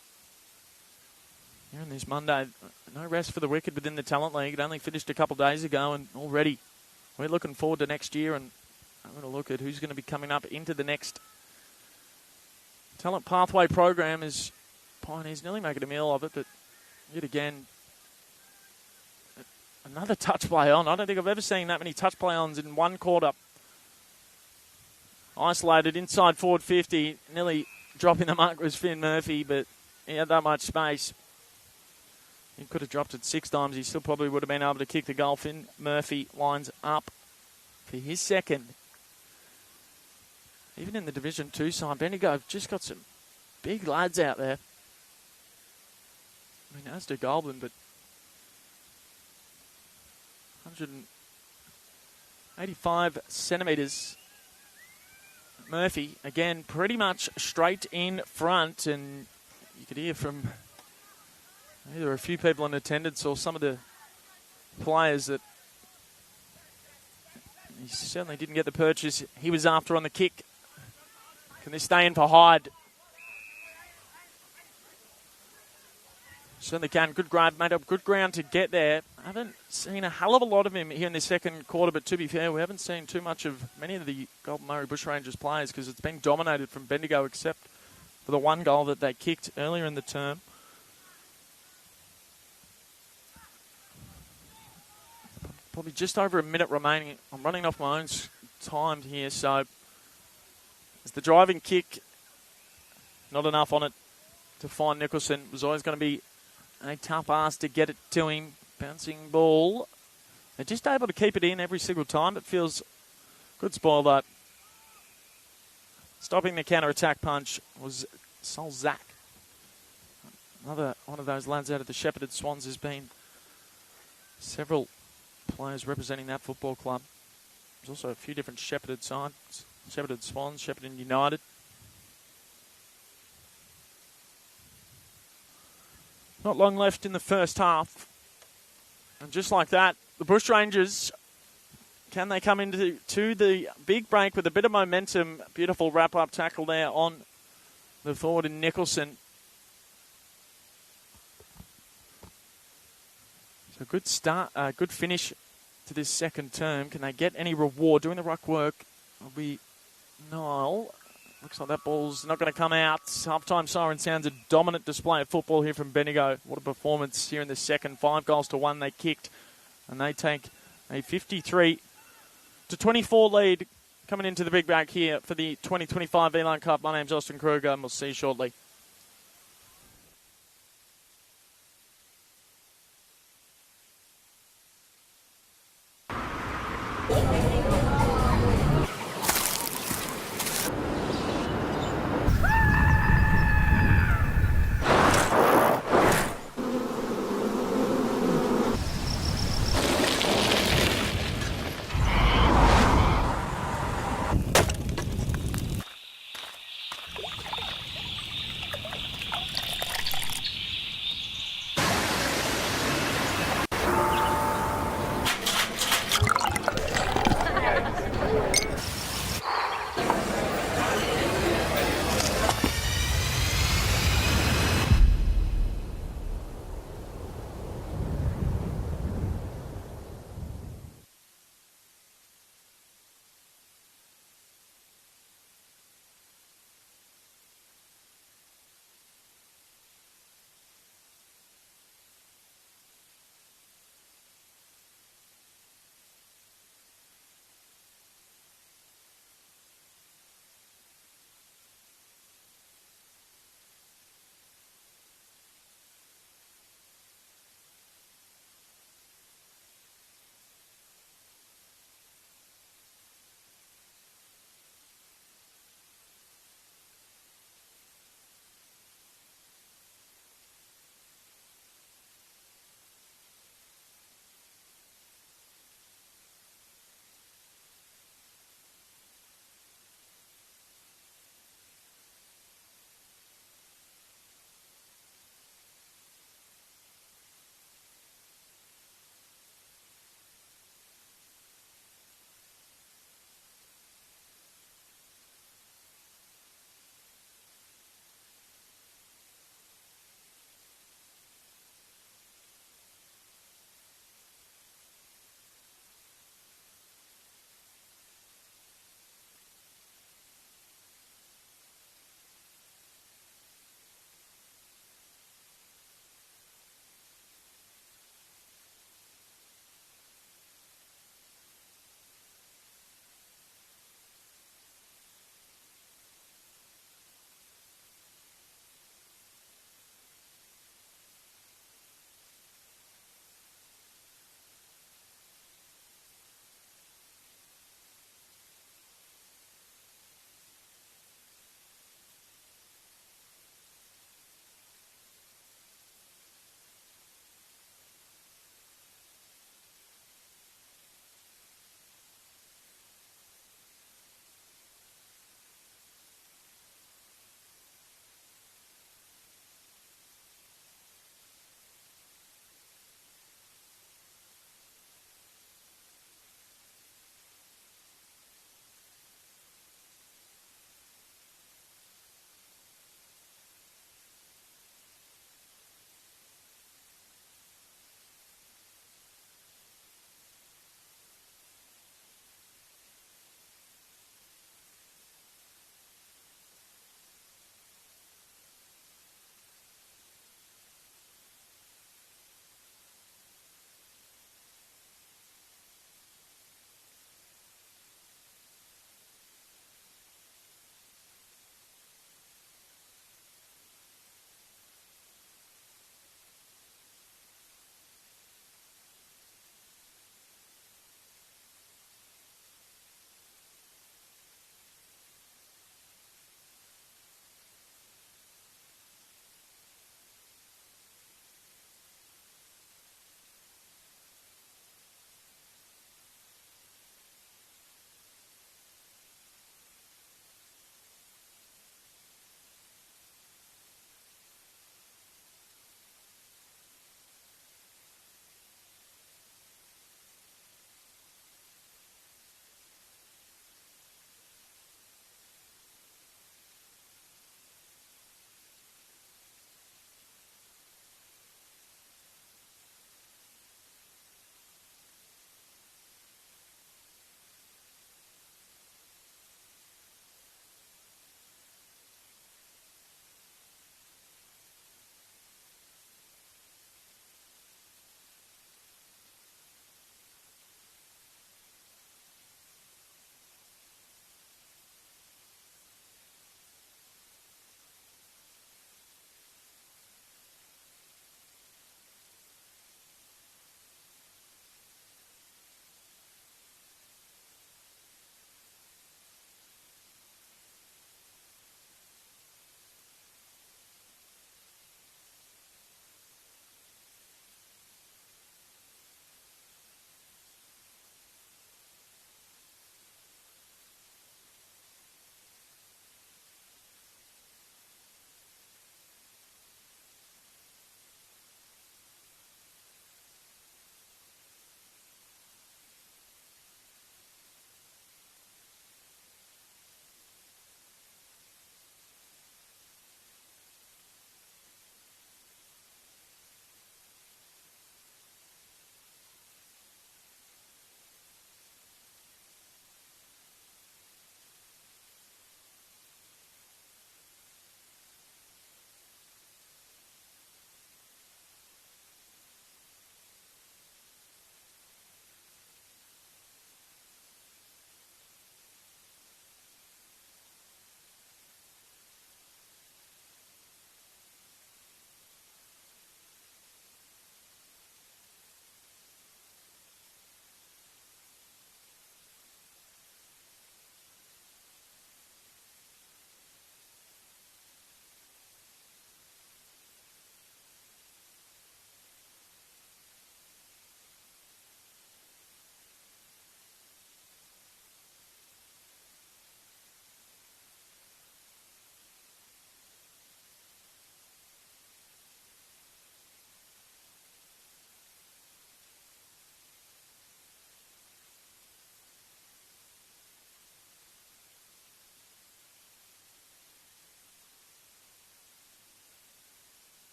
[SPEAKER 1] here on this Monday. No rest for the Wicked within the Talent League. It only finished a couple of days ago, and already we're looking forward to next year, and I'm going to look at who's going to be coming up into the next Talent Pathway program. As Pioneers nearly making a meal of it, but yet again, another touch play on. I don't think I've ever seen that many touch play ons in one quarter. Isolated inside forward 50. Nearly dropping the mark was Finn Murphy, but he had that much space. He could have dropped it 6 times. He still probably would have been able to kick the goal. Finn Murphy lines up for his second. Even in the Division 2 side, Bendigo have just got some big lads out there. I mean, as do Goulburn, but 185 centimetres. Murphy, again, pretty much straight in front, and you could hear from either a few people in attendance or some of the players that he certainly didn't get the purchase he was after on the kick. Can they stay in for Hyde? Certainly can. Good grab, made up good ground to get there. I haven't seen a hell of a lot of him here in the second quarter, but to be fair, we haven't seen too much of many of the Goulburn Bushrangers players because it's been dominated from Bendigo except for the one goal that they kicked earlier in the term. Probably just over a minute remaining. I'm running off my own time here, so as the driving kick, not enough on it to find Nicholson. It was always going to be a tough ask to get it to him. Bouncing ball. They're just able to keep it in every single time. It feels good spoil though. Stopping the counter-attack punch was Solzak. Another one of those lads out of the Shepherded Swans. Has been several players representing that football club. There's also a few different Shepherded sides. Shepherded Swans, Shepherded United. Not long left in the first half. And just like that, the Bushrangers, can they come into the big break with a bit of momentum? Beautiful wrap-up tackle there on the forward in Nicholson. So good start, good finish to this second term. Can they get any reward? Doing the ruck work will be Niall. Looks like that ball's not going to come out. Halftime siren sounds a dominant display of football here from Bendigo. What a performance here in the second. 5-1 they kicked. And they take a 53-24 lead coming into the big bag here for the 2025 V-Line Cup. My name's Austin Kruger, and we'll see you shortly.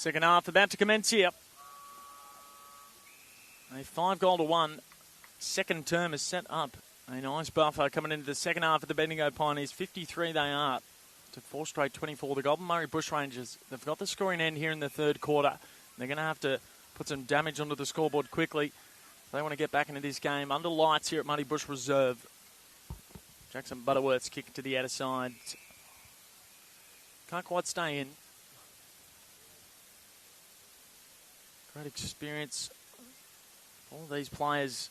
[SPEAKER 1] Second half about to commence here. A 5-1 second term is set up. A nice buffer coming into the second half of the Bendigo Pioneers. 53 they are to 4 straight 24. The Goulburn Murray Bushrangers, they've got the scoring end here in the third quarter. They're going to have to put some damage onto the scoreboard quickly. They want to get back into this game. Under lights here at Muddy Bush Reserve. Jackson Butterworth's kick to the outer side. Can't quite stay in. Great experience. All these players.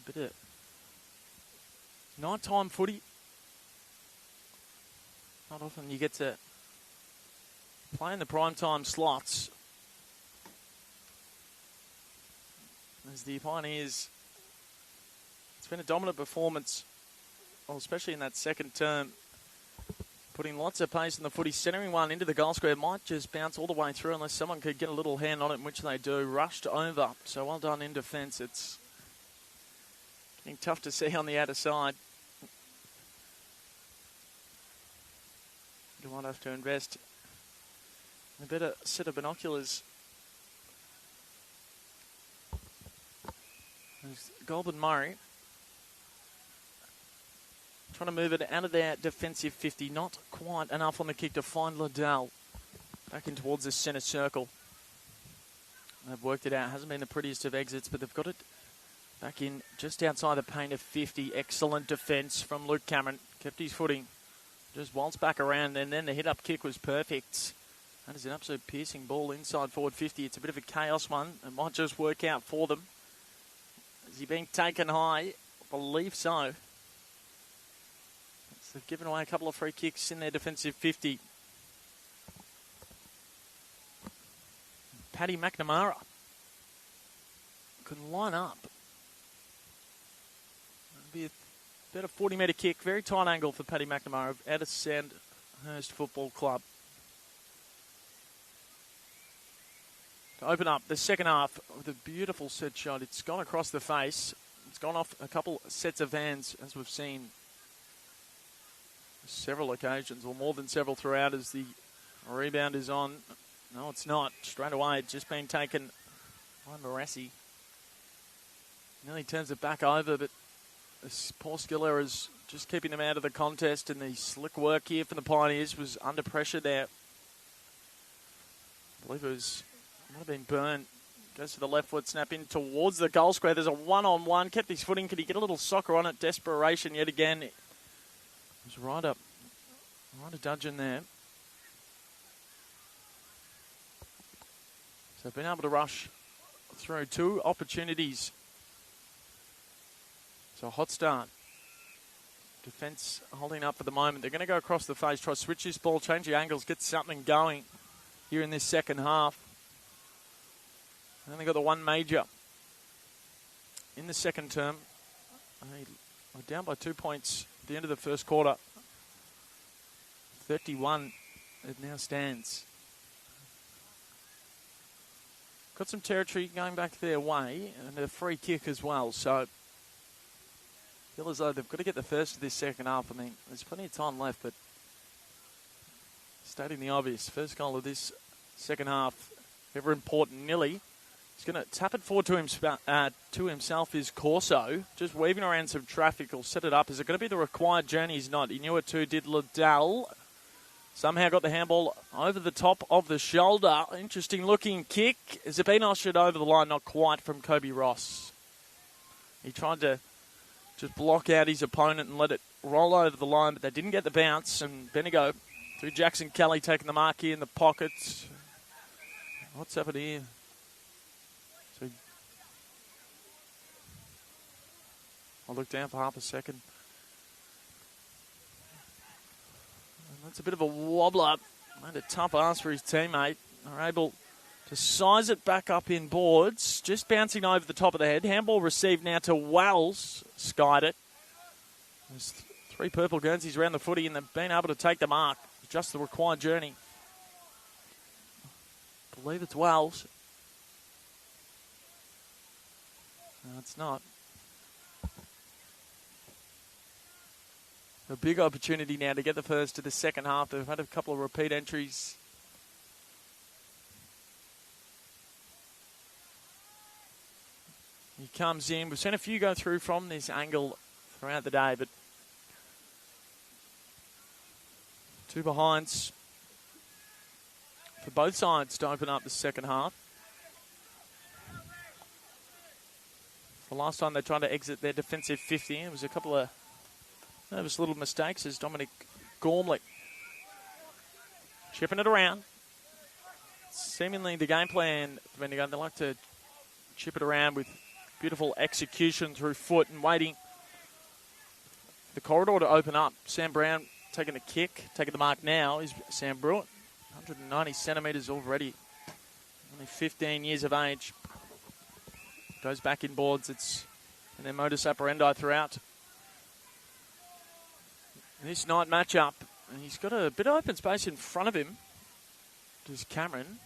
[SPEAKER 1] A bit of nighttime footy. Not often you get to play in the primetime slots. As the Pioneers, it's been a dominant performance, well, especially in that second term. Putting lots of pace in the footy, centering one into the goal square. Might just bounce all the way through unless someone could get a little hand on it, which they do. Rushed over, so well done in defence. It's getting tough to see on the outer side. You might have to invest in a better set of binoculars. There's Goulburn Murray trying to move it out of their defensive 50. Not quite enough on the kick to find Liddell. Back in towards the centre circle. They've worked it out. Hasn't been the prettiest of exits, but they've got it back in just outside the paint of 50. Excellent defence from Luke Cameron. Kept his footing. Just waltzed back around, and then the hit-up kick was perfect. That is an absolute piercing ball inside forward 50. It's a bit of a chaos one. It might just work out for them. Is he being taken high? I believe so. They've given away a couple of free kicks in their defensive 50. Paddy McNamara can line up. It'll be about a 40-metre kick. Very tight angle for Paddy McNamara of Sandhurst Football Club. To open up the second half with a beautiful set shot. It's gone across the face. It's gone off a couple sets of hands, as we've seen several occasions, or more than several throughout, as the rebound is on. No, it's not. Straight away, it's just been taken by Morassi. Nearly turns it back over, but this poor skill error is just keeping them out of the contest, and the slick work here from the Pioneers was under pressure there. I believe it might have been Byrne. Goes to the left foot, snap in towards the goal square. There's a one-on-one. Kept his footing. Could he get a little soccer on it? Desperation yet again. It was right a dudgeon there. So been able to rush through 2 opportunities. So a hot start. Defence holding up for the moment. They're going to go across the face, try to switch this ball, change the angles, get something going here in this second half. And then they got the one major in the second term. They were down by 2 points at the end of the first quarter. 31 it now stands. Got some territory going back their way, and a free kick as well. So feel as though they've got to get the first of this second half. I mean, there's plenty of time left, but stating the obvious, first goal of this second half, ever important. Nilly. He's going to tap it forward to himself is Corso. Just weaving around some traffic. He'll set it up. Is it going to be the required journey? He's not. He knew it too, did Liddell. Somehow got the handball over the top of the shoulder. Interesting looking kick. Has it been ushered over the line? Not quite, from Kobe Ross. He tried to just block out his opponent and let it roll over the line, but they didn't get the bounce. And Bendigo, through Jackson Kelly, taking the mark here in the pockets. What's happened here? So I'll look down for half a second. And that's a bit of a wobbler. Made a tough ask for his teammate. They're able to size it back up in boards. Just bouncing over the top of the head. Handball received now to Wells. Skied it. There's 3 purple Guernseys around the footy, and they've been able to take the mark. Just the required journey. I believe it's Wells. No, it's not. A big opportunity now to get the first to the second half. They've had a couple of repeat entries He comes in. We've seen a few go through from this angle throughout the day, but two behinds for both sides to open up the second half. The last time they tried to exit their defensive 50, it was a couple of nervous little mistakes as Dominic Gormley chipping it around. Seemingly the game plan for Bendigo, they like to chip it around with beautiful execution through foot and waiting the corridor to open up. Sam Brown taking the kick, taking the mark now is Sam Bruin. 190 centimetres already. Only 15 years of age. Goes back in boards. It's in their modus operandi throughout this night matchup. And he's got a bit of open space in front of him. Does Cameron.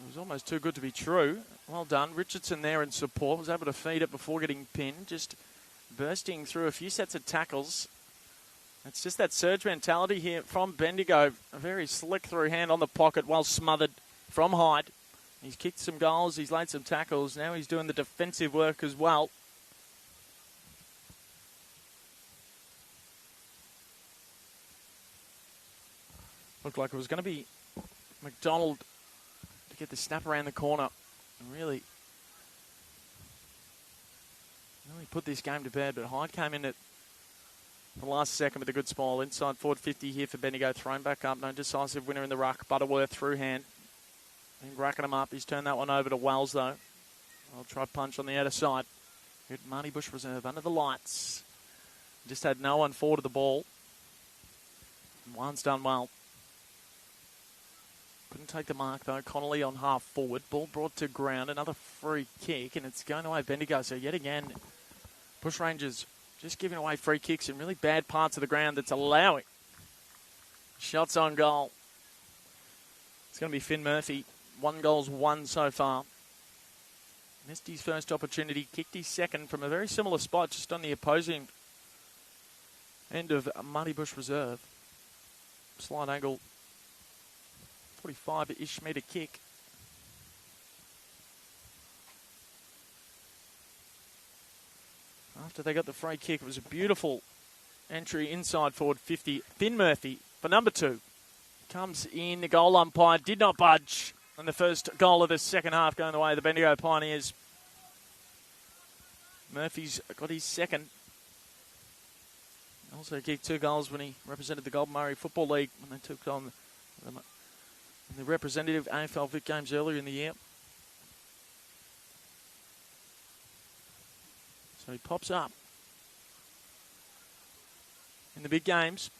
[SPEAKER 1] It was almost too good to be true. Well done. Richardson there in support. Was able to feed it before getting pinned. Just bursting through a few sets of tackles. It's just that surge mentality here from Bendigo. A very slick through hand on the pocket, well smothered from height. He's kicked some goals. He's laid some tackles. Now he's doing the defensive work as well. Looked like it was going to be McDonald to get the snap around the corner and really put this game to bed. But Hyde came in at the last second with a good small. Inside forward 50 here for Bendigo. Thrown back up. No decisive winner in the ruck. Butterworth through hand. And racking him up. He's turned that one over to Wells, though. I'll try punch on the outer side. Good Marty Bush reserve under the lights. Just had no one forward to the ball. One's done well. Couldn't take the mark, though. Connolly on half forward. Ball brought to ground. Another free kick, and it's going away Bendigo. So yet again, Bushrangers just giving away free kicks in really bad parts of the ground that's allowing shots on goal. It's going to be Finn Murphy. 1 goal's won so far. Missed his first opportunity. Kicked his second from a very similar spot, just on the opposing end of Marty Bush Reserve. Slight angle. 45-ish metre kick. After they got the free kick, it was a beautiful entry inside forward 50. Finn Murphy for number 2. Comes in, the goal umpire did not budge. And the first goal of the second half going the way of the Bendigo Pioneers. Murphy's got his second. Also kicked 2 goals when he represented the Goulburn Murray Football League when they took on the representative AFL Vic games earlier in the year. So he pops up in the big games.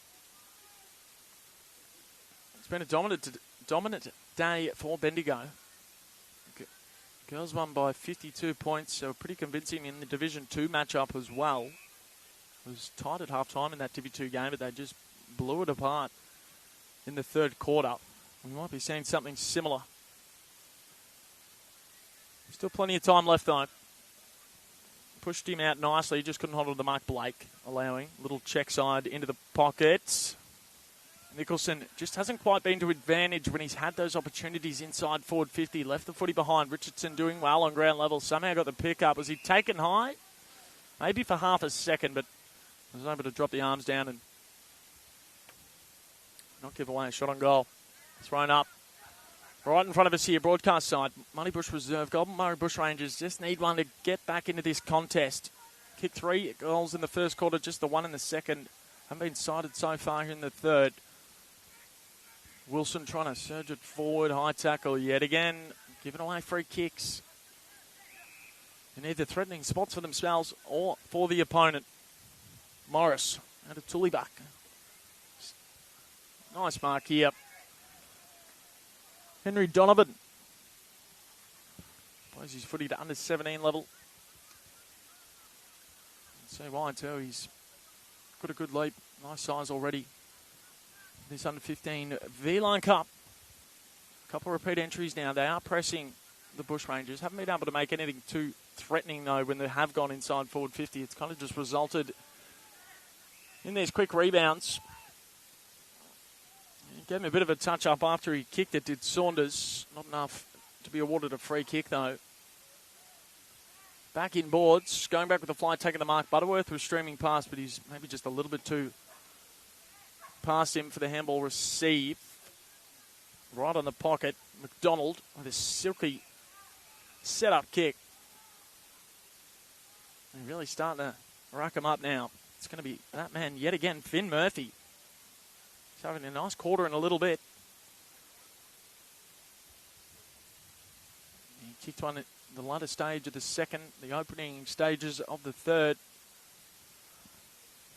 [SPEAKER 1] It's been a dominant day for Bendigo. Girls won by 52 points, so pretty convincing in the Division 2 matchup as well. It was tight at half-time in that Division 2 game, but they just blew it apart in the third quarter. We might be seeing something similar. Still plenty of time left, though. Pushed him out nicely, just couldn't hold on to Mark Blake, allowing a little check side into the pocket. Nicholson just hasn't quite been to advantage when he's had those opportunities inside forward 50. Left the footy behind. Richardson doing well on ground level. Somehow got the pick up. Was he taken high? Maybe for half a second, but was able to drop the arms down and not give away a shot on goal. Thrown up. Right in front of us here, broadcast side. Marty Bush Reserve. Goulburn Murray Bushrangers just need one to get back into this contest. Kicked 3 goals in the first quarter, just the 1 in the second. Haven't been sighted so far in the third. Wilson trying to surge it forward. High tackle yet again. Giving away free kicks. In either threatening spots for themselves or for the opponent. Morris out of Tullybuck. Nice mark here. Henry Donovan plays his footy to under 17 level. See why too. He's got a good leap. Nice size already. This under 15 V-Line Cup. A couple of repeat entries now. They are pressing the Bushrangers. Haven't been able to make anything too threatening though when they have gone inside forward 50. It's kind of just resulted in these quick rebounds. He gave him a bit of a touch-up after he kicked it, did Saunders. Not enough to be awarded a free kick, though. back in boards, going back with the fly, taking the mark. Butterworth was streaming past, but he's maybe just a little bit too past him for the handball receive. Right on the pocket, McDonald with a silky set-up kick. They're really starting to rack him up now. It's going to be that man yet again, Finn Murphy. He's having a nice quarter in a little bit. He kicked one at the latter stage of the second, the opening stages of the third.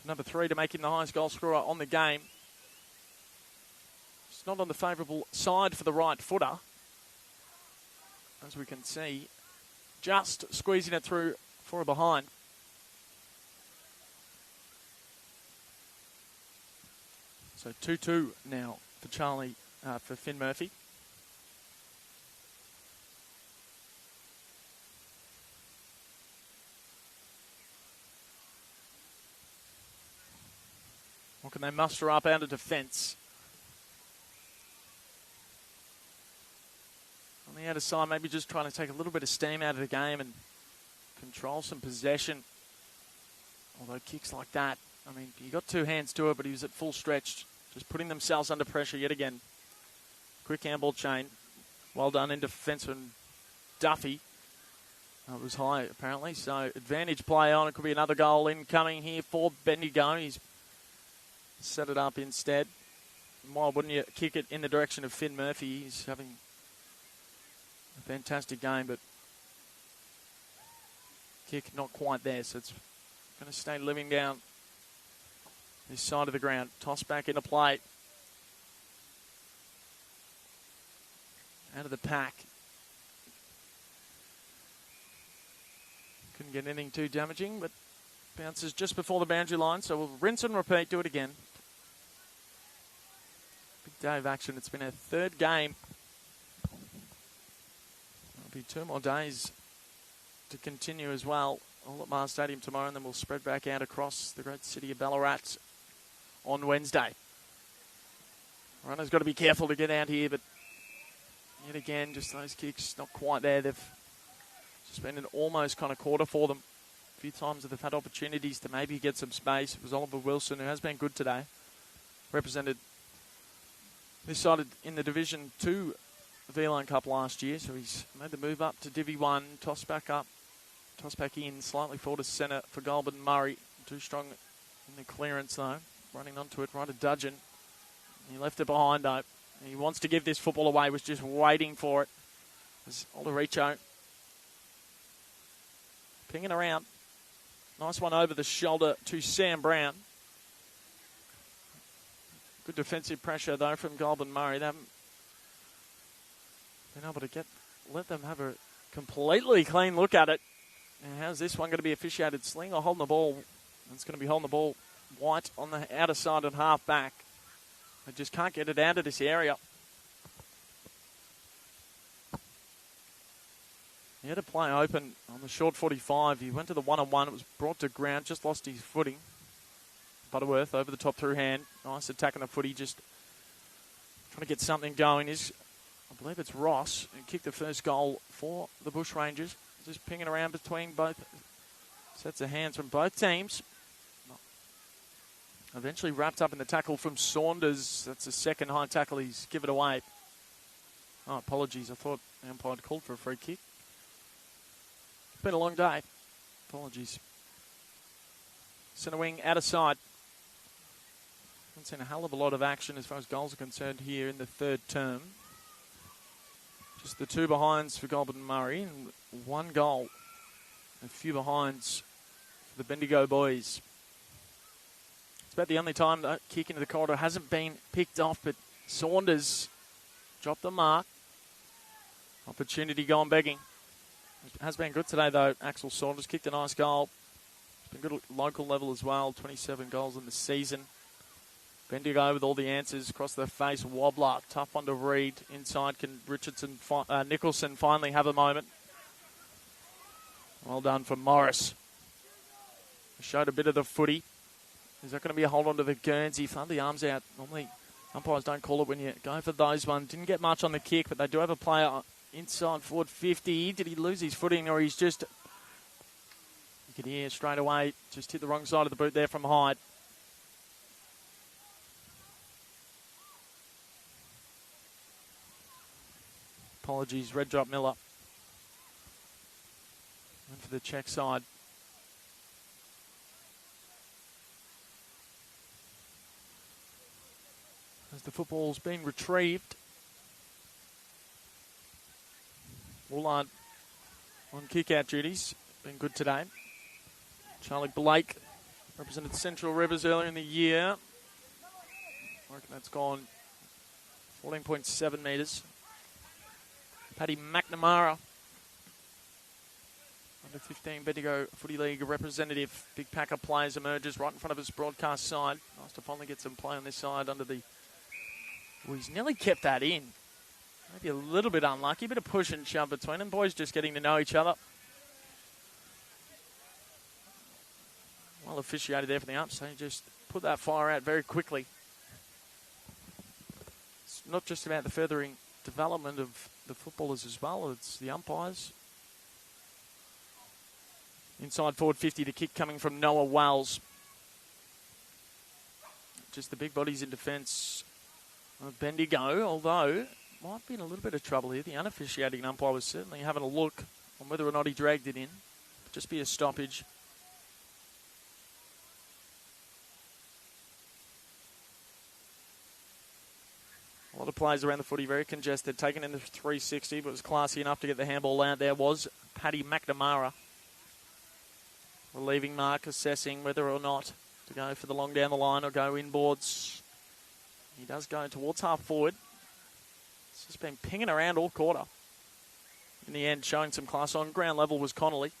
[SPEAKER 1] Number 3 to make him the highest goal scorer on the game. It's not on the favourable side for the right footer. As we can see, just squeezing it through for a behind. So 2-2 now for for Finn Murphy. What can they muster up out of defence? On the outer side, maybe just trying to take a little bit of steam out of the game and control some possession. Although kicks like that, I mean, he got 2 hands to it, but he was at full stretch. Just putting themselves under pressure yet again. Quick handball chain. Well done in defence from Duffy. That was high, apparently. So advantage play on. It could be another goal incoming here for Bendigo. He's set it up instead. Why wouldn't you kick it in the direction of Finn Murphy? He's having a fantastic game, but kick not quite there. So it's going to stay living down this side of the ground. Toss back into play. Out of the pack. Couldn't get anything too damaging, but bounces just before the boundary line. So we'll rinse and repeat, do it again. Big day of action. It's been our 3rd game. There'll be 2 more days to continue as well. All at Mars Stadium tomorrow, and then we'll spread back out across the great city of Ballarat on Wednesday. Runner's got to be careful to get out here, but yet again, just those kicks not quite there. They've just been an almost kind of quarter for them. A few times that they've had opportunities to maybe get some space. It was Oliver Wilson, who has been good today. Represented this side in the Division 2 V-Line Cup last year, so he's made the move up to Divi 1, toss back in, slightly forward to centre for Goulburn Murray. Too strong in the clearance though, running onto it right at Dudgeon. He left it behind though. He wants to give this football away, was just waiting for it. There's Olaricho pinging around. Nice one over the shoulder to Sam Brown. Good defensive pressure though from Goulburn Murray. They haven't been able to let them have a completely clean look at it. And how's this one going to be officiated? Sling or holding the ball? It's going to be holding the ball. White on the outer side and half back. They just can't get it out of this area. He had to play open on the short 45. He went to the one-on-one. It was brought to ground. Just lost his footing. Butterworth over the top through hand. Nice attack on the footy. Just trying to get something going. I believe it's Ross who kicked the first goal for the Bushrangers. Just pinging around between both sets of hands from both teams. Eventually wrapped up in the tackle from Saunders. That's the second high tackle he's given away. Oh, apologies. I thought the umpire had called for a free kick. It's been a long day. Apologies. Centre wing, outer side. Haven't seen a hell of a lot of action as far as goals are concerned here in the 3rd term. Just the 2 behinds for Goulburn Murray and 1 goal. A few behinds for the Bendigo boys. It's about the only time that kick into the corridor hasn't been picked off, but Saunders dropped the mark. Opportunity gone begging. It has been good today, though. Axel Saunders kicked a nice goal. It's been good at local level as well. 27 goals in the season. Bendigo with all the answers across their face. Wobbler, tough one to read. Inside, can Nicholson finally have a moment? Well done for Morris. Showed a bit of the footy. Is that going to be a hold on to the Guernsey? Found the arms out. Normally, umpires don't call it when you go for those ones. Didn't get much on the kick, but they do have a player inside forward 50. Did he lose his footing, or he's just You can hear straight away, just hit the wrong side of the boot there from Hyde. Apologies, Red Drop Miller. Went for the check side. As the football's been retrieved. Woolard on kick-out duties. Been good today. Charlie Blake represented Central Rivers earlier in the year. I reckon that's gone 14.7 metres. Paddy McNamara, under 15 Bendigo Footy League representative. Big pack of players emerges right in front of his broadcast side. Nice to finally get some play on this side under the... Well, he's nearly kept that in. Maybe a little bit unlucky. Bit of push and shove between them. Boys just getting to know each other. Well officiated there for the ups. So he just put that fire out very quickly. It's not just about the furthering development of the footballers as well. It's the umpires. Inside forward 50, the kick coming from Noah Wells. Just the big bodies in defence of Bendigo, although might be in a little bit of trouble here. The unofficiating umpire was certainly having a look on whether or not he dragged it in. Just be a stoppage. A lot of players around the footy, very congested, taken in the 360, but was classy enough to get the handball out. There was Paddy McNamara. Relieving mark, assessing whether or not to go for the long down the line or go inboards. He does go towards half forward. It's just been pinging around all quarter. In the end, showing some class on ground level was Connolly.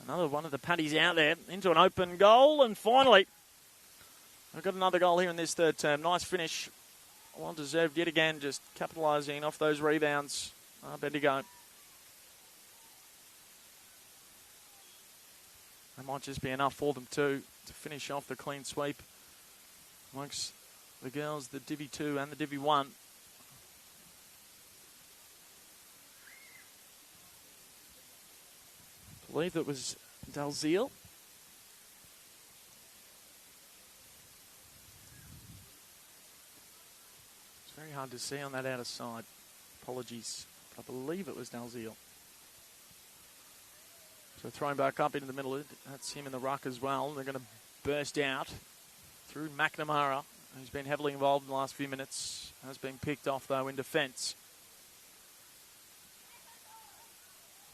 [SPEAKER 1] Another one of the Paddies out there into an open goal. And finally, we've got another goal here in this third term. Nice finish. Well deserved yet again, just capitalising off those rebounds. Bendigo. That might just be enough for them too to finish off the clean sweep amongst the girls, the Divi 2 and the Divi 1. I believe that was Dalziel. It's very hard to see on that outer side. Apologies. I believe it was Dalziel. So thrown back up into the middle. That's him in the ruck as well. They're going to burst out through McNamara, who's been heavily involved in the last few minutes. Has been picked off, though, in defence.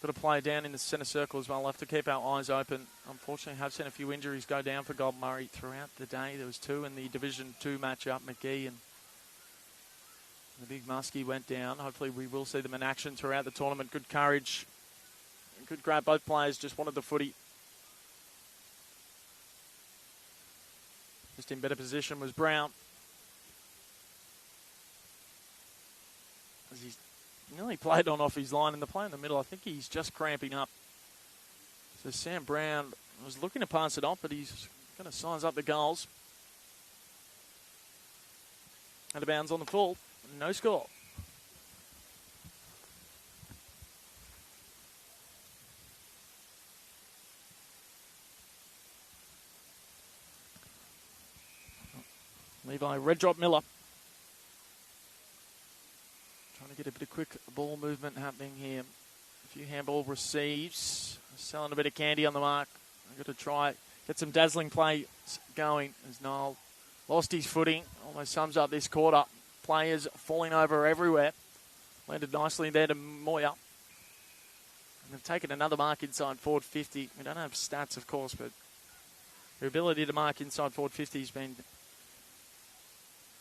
[SPEAKER 1] Got a player down in the centre circle as well. We'll have to keep our eyes open. Unfortunately, have seen a few injuries go down for Goulburn Murray throughout the day. There was two in the Division 2 matchup. McGee and the big Muskie went down. Hopefully we will see them in action throughout the tournament. Good courage. Good grab. Both players just wanted the footy. Just in better position was Brown. As he's nearly played on off his line in the play in the middle. I think he's just cramping up. So Sam Brown was looking to pass it off, but he's going to size up the goals. Out of bounds on the full. No score. Levi Red Drop Miller. Trying to get a bit of quick ball movement happening here. A few handball receives. Selling a bit of candy on the mark. I've got to try get some dazzling play going as Niall lost his footing. Almost sums up this quarter. Players falling over everywhere. Landed nicely there to Moya. And they've taken another mark inside forward 50. We don't have stats, of course, but their ability to mark inside forward 50 has been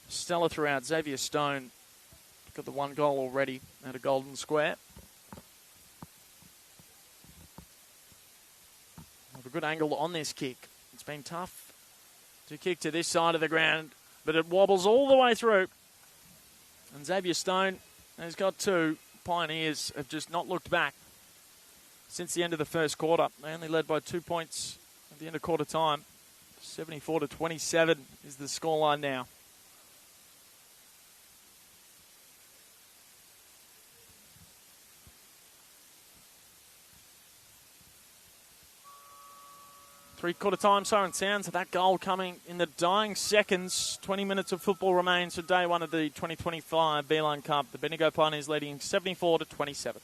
[SPEAKER 1] stellar throughout. Xavier Stone got the one goal already at a golden square. Have a good angle on this kick. It's been tough to kick to this side of the ground, but it wobbles all the way through. And Xavier Stone has got two. Pioneers have just not looked back since the end of the first quarter. They only led by 2 points at the end of quarter time. 74-27 is the scoreline now. Three-quarter time siren sounds of that goal coming in the dying seconds. 20 minutes of football remains for day one of the 2025 Beeline Cup. The Bendigo Pioneers leading 74-27.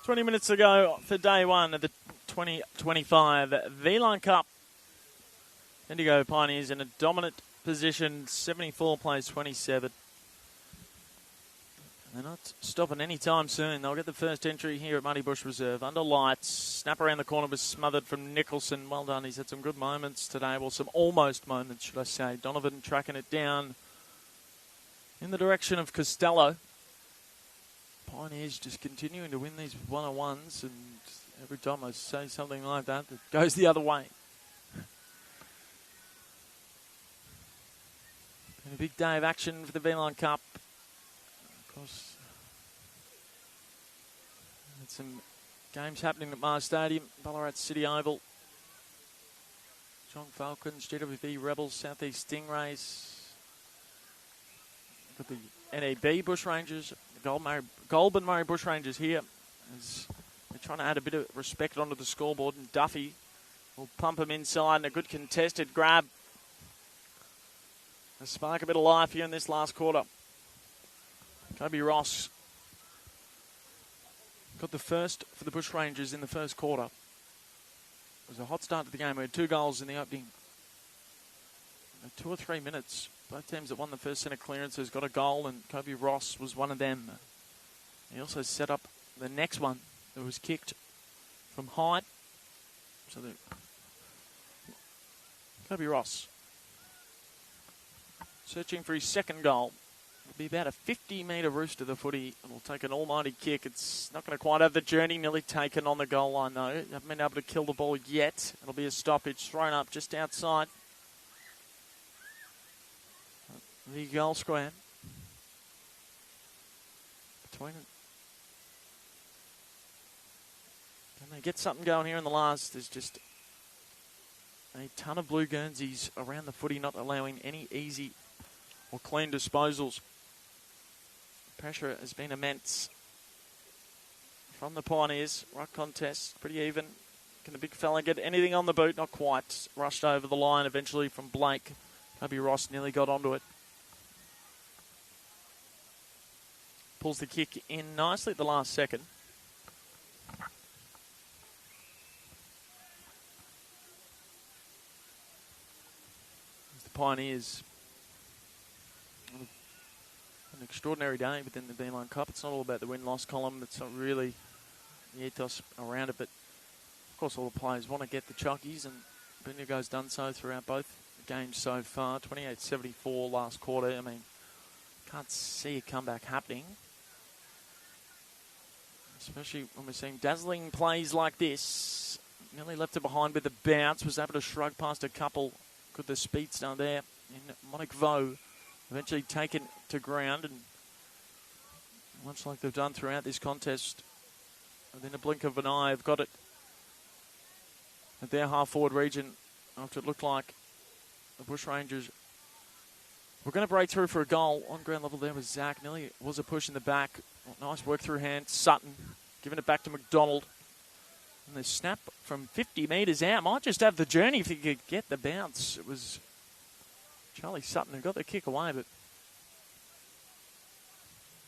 [SPEAKER 1] 20 minutes ago for day one of the 2025 V-Line Cup. Bendigo Pioneers in a dominant position, 74 plays 27. They're not stopping any time soon. They'll get the first entry here at Muddy Bush Reserve. Under lights, snap around the corner was smothered from Nicholson. Well done, he's had some good moments today. Well, some almost moments, should I say. Donovan tracking it down in the direction of Costello. Pioneers just continuing to win these one-on-ones, and every time I say something like that, it goes the other way. Been a big day of action for the V-Line Cup. Of course, had some games happening at Mars Stadium, Ballarat City Oval. John Falcons, GWV Rebels, Southeast Stingrays. Got the NEB Bushrangers, the Goulburn Murray Bushrangers here. As they're trying to add a bit of respect onto the scoreboard, and Duffy will pump him inside, and a good contested grab. A spark a bit of life here in this last quarter. Kobe Ross got the first for the Bushrangers in the first quarter. It was a hot start to the game. We had 2 goals in the opening 2 or 3 minutes. Both teams that won the first centre clearances got a goal, and Kobe Ross was one of them. He also set up the next one that was kicked from height. So Kobe Ross searching for his second goal. It'll be about a 50-metre roost to the footy, and will take an almighty kick. It's not going to quite have the journey, nearly taken on the goal line though. Haven't been able to kill the ball yet. It'll be a stoppage, thrown up just outside the goal square. Between it. Can they get something going here in the last? There's just a ton of blue Guernseys around the footy, not allowing any easy or clean disposals. Pressure has been immense from the Pioneers. Right contest, pretty even. Can the big fella get anything on the boot? Not quite. Rushed over the line eventually from Blake. Kobe Ross nearly got onto it. Pulls the kick in nicely at the last second. The Pioneers, an extraordinary day within the V-Line Cup. It's not all about the win-loss column. It's not really the ethos around it, but of course all the players want to get the chockies, and Bendigo's done so throughout both games so far. 28-74 last quarter. I mean, can't see a comeback happening, especially when we're seeing dazzling plays like this. Nearly left it behind with the bounce. Was able to shrug past a couple. Good, the speedster there in Monique Vaux. Eventually taken to ground, and much like they've done throughout this contest, within a blink of an eye, have got it at their half-forward region after it looked like the Bushrangers were going to break through for a goal. On ground level there was Zach. Nearly was a push in the back. Nice work through hand. Sutton giving it back to McDonald. And the snap from 50 metres out. Might just have the journey if he could get the bounce. It was Charlie Sutton who got the kick away, but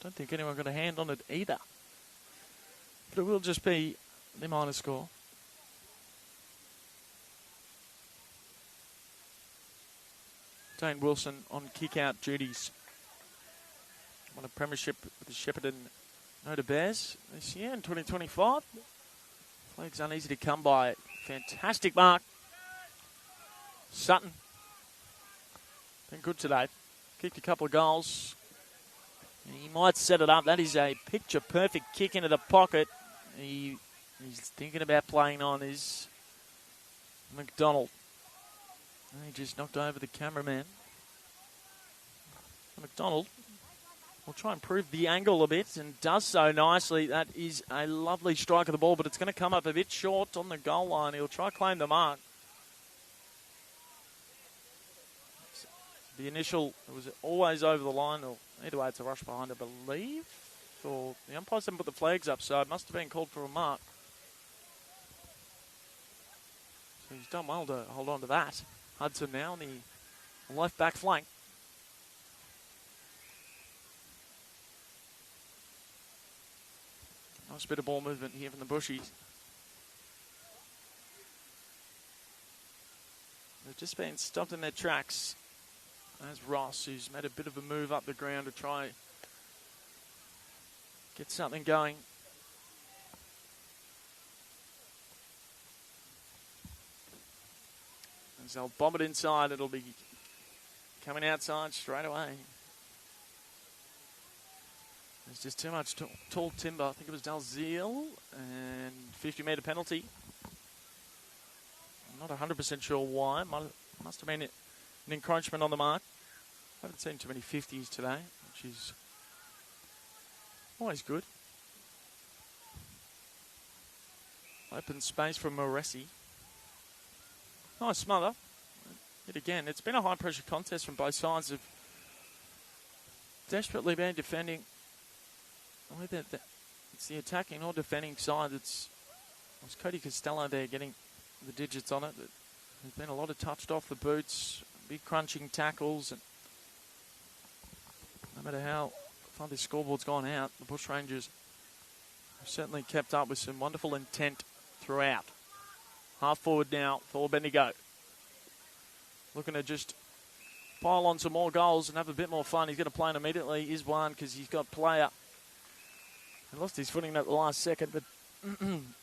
[SPEAKER 1] don't think anyone got a hand on it either. But it will just be the minor score. Dane Wilson on kick-out duties. Won a premiership with the Shepparton Noda Bears this year in 2025. Flag's uneasy to come by. Fantastic mark. Sutton. Been good today. Kicked a couple of goals. And he might set it up. That is a picture-perfect kick into the pocket. He's thinking about playing on his McDonald. And he just knocked over the cameraman. McDonald will try and improve the angle a bit, and does so nicely. That is a lovely strike of the ball, but it's going to come up a bit short on the goal line. He'll try to claim the mark. The initial, it was always over the line, or either way it's a rush behind, I believe. Or the umpires haven't put the flags up, so it must have been called for a mark. So he's done well to hold on to that. Hudson now on the left back flank. Nice bit of ball movement here from the Bushies. They've just been stopped in their tracks. There's Ross, who's made a bit of a move up the ground to try get something going. As they'll bomb it inside, it'll be coming outside straight away. There's just too much tall timber. I think it was Dalziel, and 50-metre penalty. I'm not 100% sure why. Must have been an encroachment on the mark. I haven't seen too many 50s today, which is always good. Open space from Moresi. Nice smother. Yet again, it's been a high-pressure contest from both sides. Have desperately been defending. Whether it's the attacking or defending side, it's Cody Costello there getting the digits on it. There's been a lot of touched off the boots, big crunching tackles, and no matter how far this scoreboard's gone out, the Bushrangers have certainly kept up with some wonderful intent throughout. Half forward now for Bendigo. Looking to just pile on some more goals and have a bit more fun. He's going to play it immediately. Is one because he's got player. He lost his footing at the last second, but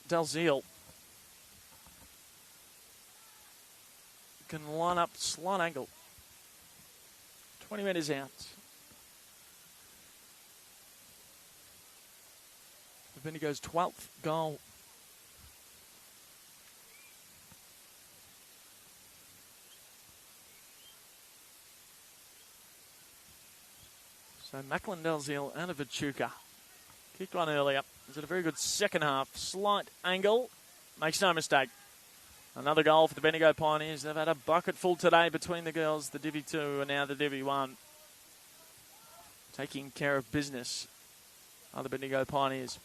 [SPEAKER 1] Dalziel can line up slight angle. 20 metres out. Bendigo's 12th goal. So Macklin, Dalziel and a Vachuka. Kicked one earlier. He's had a very good second half. Slight angle. Makes no mistake. Another goal for the Bendigo Pioneers. They've had a bucket full today between the girls, the Divi 2 and now the Divi 1. Taking care of business are the Bendigo Pioneers.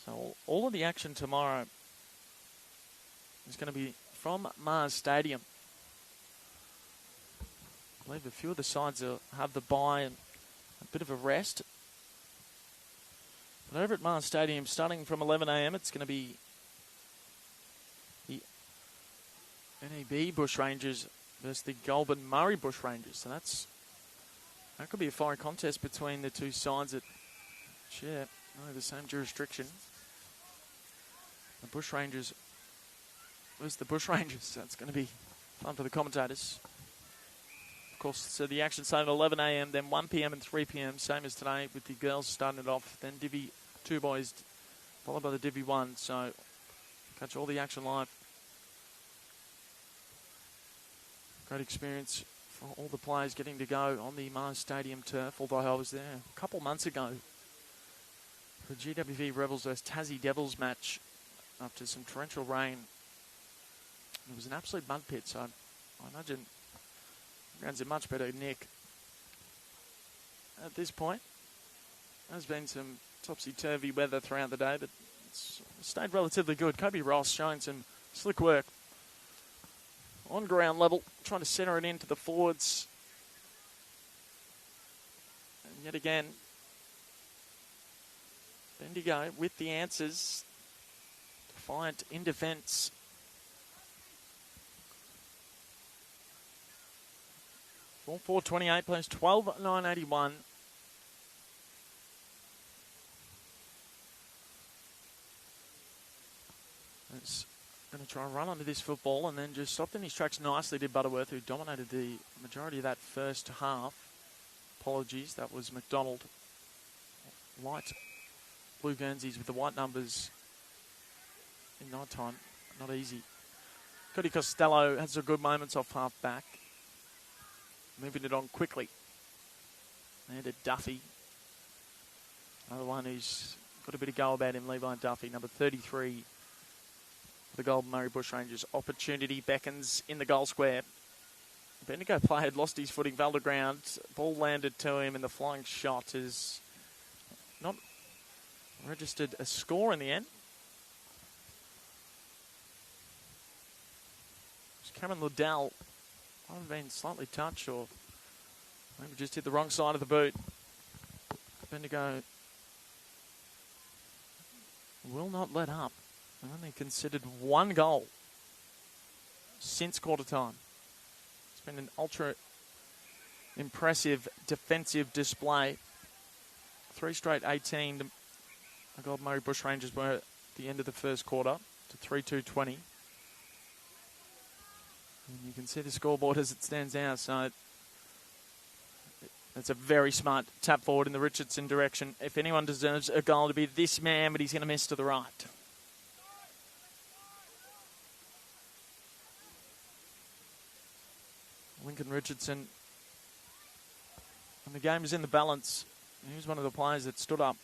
[SPEAKER 1] So all of the action tomorrow is going to be from Mars Stadium. I believe a few of the sides will have the bye and a bit of a rest. But over at Mars Stadium, starting from 11 a.m, it's going to be the NEB Bushrangers versus the Goulburn Murray Bushrangers. So that could be a fiery contest between the two sides that share the same jurisdiction. The Bushrangers versus the Bushrangers. So it's going to be fun for the commentators. Of course, so the action started at 11 a.m, then 1 p.m. and 3 p.m, same as today with the girls starting it off. Then Divi 2 boys, followed by the Divi 1. So catch all the action live. Great experience for all the players getting to go on the Mars Stadium turf, although I was there a couple months ago for the GWV Rebels versus Tassie Devils match after some torrential rain. It was an absolute mud pit, so I imagine the ground's in much better nick at this point. There's been some topsy-turvy weather throughout the day, but it's stayed relatively good. Kobe Ross showing some slick work on ground level, trying to centre it into the forwards. And yet again, Bendigo with the answers. Defiant in defence. Full 4:28 plays 12:981. It's going to try and run onto this football and then just stopped in his tracks nicely, did Butterworth, who dominated the majority of that first half. Apologies, that was McDonald. Light blue Guernseys with the white numbers in night time. Not easy. Cody Costello had some good moments off half back. Moving it on quickly. And a Duffy. Another one who's got a bit of go about him, Levi Duffy, number 33. The Goulburn Murray Bushrangers. Opportunity beckons in the goal square. Bendigo player had lost his footing, fell to ground. Ball landed to him, and the flying shot is not registered a score in the end. Cameron Liddell might have been slightly touched or maybe just hit the wrong side of the boot. Bendigo will not let up. They've only considered one goal since quarter time. It's been an ultra impressive defensive display. 3 straight 18. The Goulburn Murray Bushrangers were at the end of the first quarter to 3-2-20. And you can see the scoreboard as it stands now, so it's a very smart tap forward in the Richardson direction. If anyone deserves a goal, to be this man, but he's going to miss to the right. Lincoln Richardson, and the game is in the balance. He was one of the players that stood up.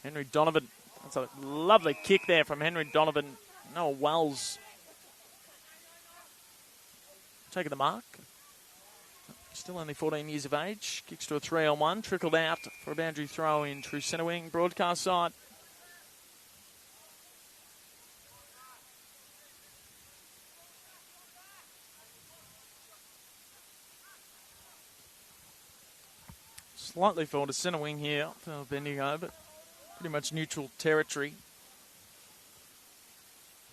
[SPEAKER 1] Henry Donovan, that's a lovely kick there from Henry Donovan. Noah Wells taking the mark. Still only 14 years of age. Kicks to a 3-on-1. Trickled out for a boundary throw in true centre wing broadcast side. Slightly forward to centre wing here for Bendigo, but pretty much neutral territory.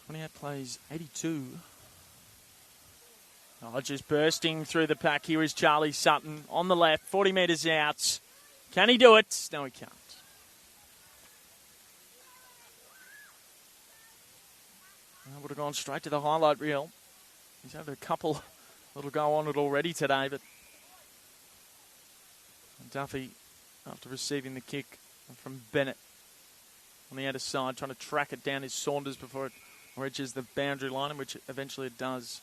[SPEAKER 1] 28 plays 82. Oh, just bursting through the pack. Here is Charlie Sutton on the left, 40 metres out. Can he do it? No, he can't. I would have gone straight to the highlight reel. He's had a couple that'll go on it already today, but Duffy, after receiving the kick from Bennett on the outer side, trying to track it down, is Saunders before it reaches the boundary line, which eventually it does.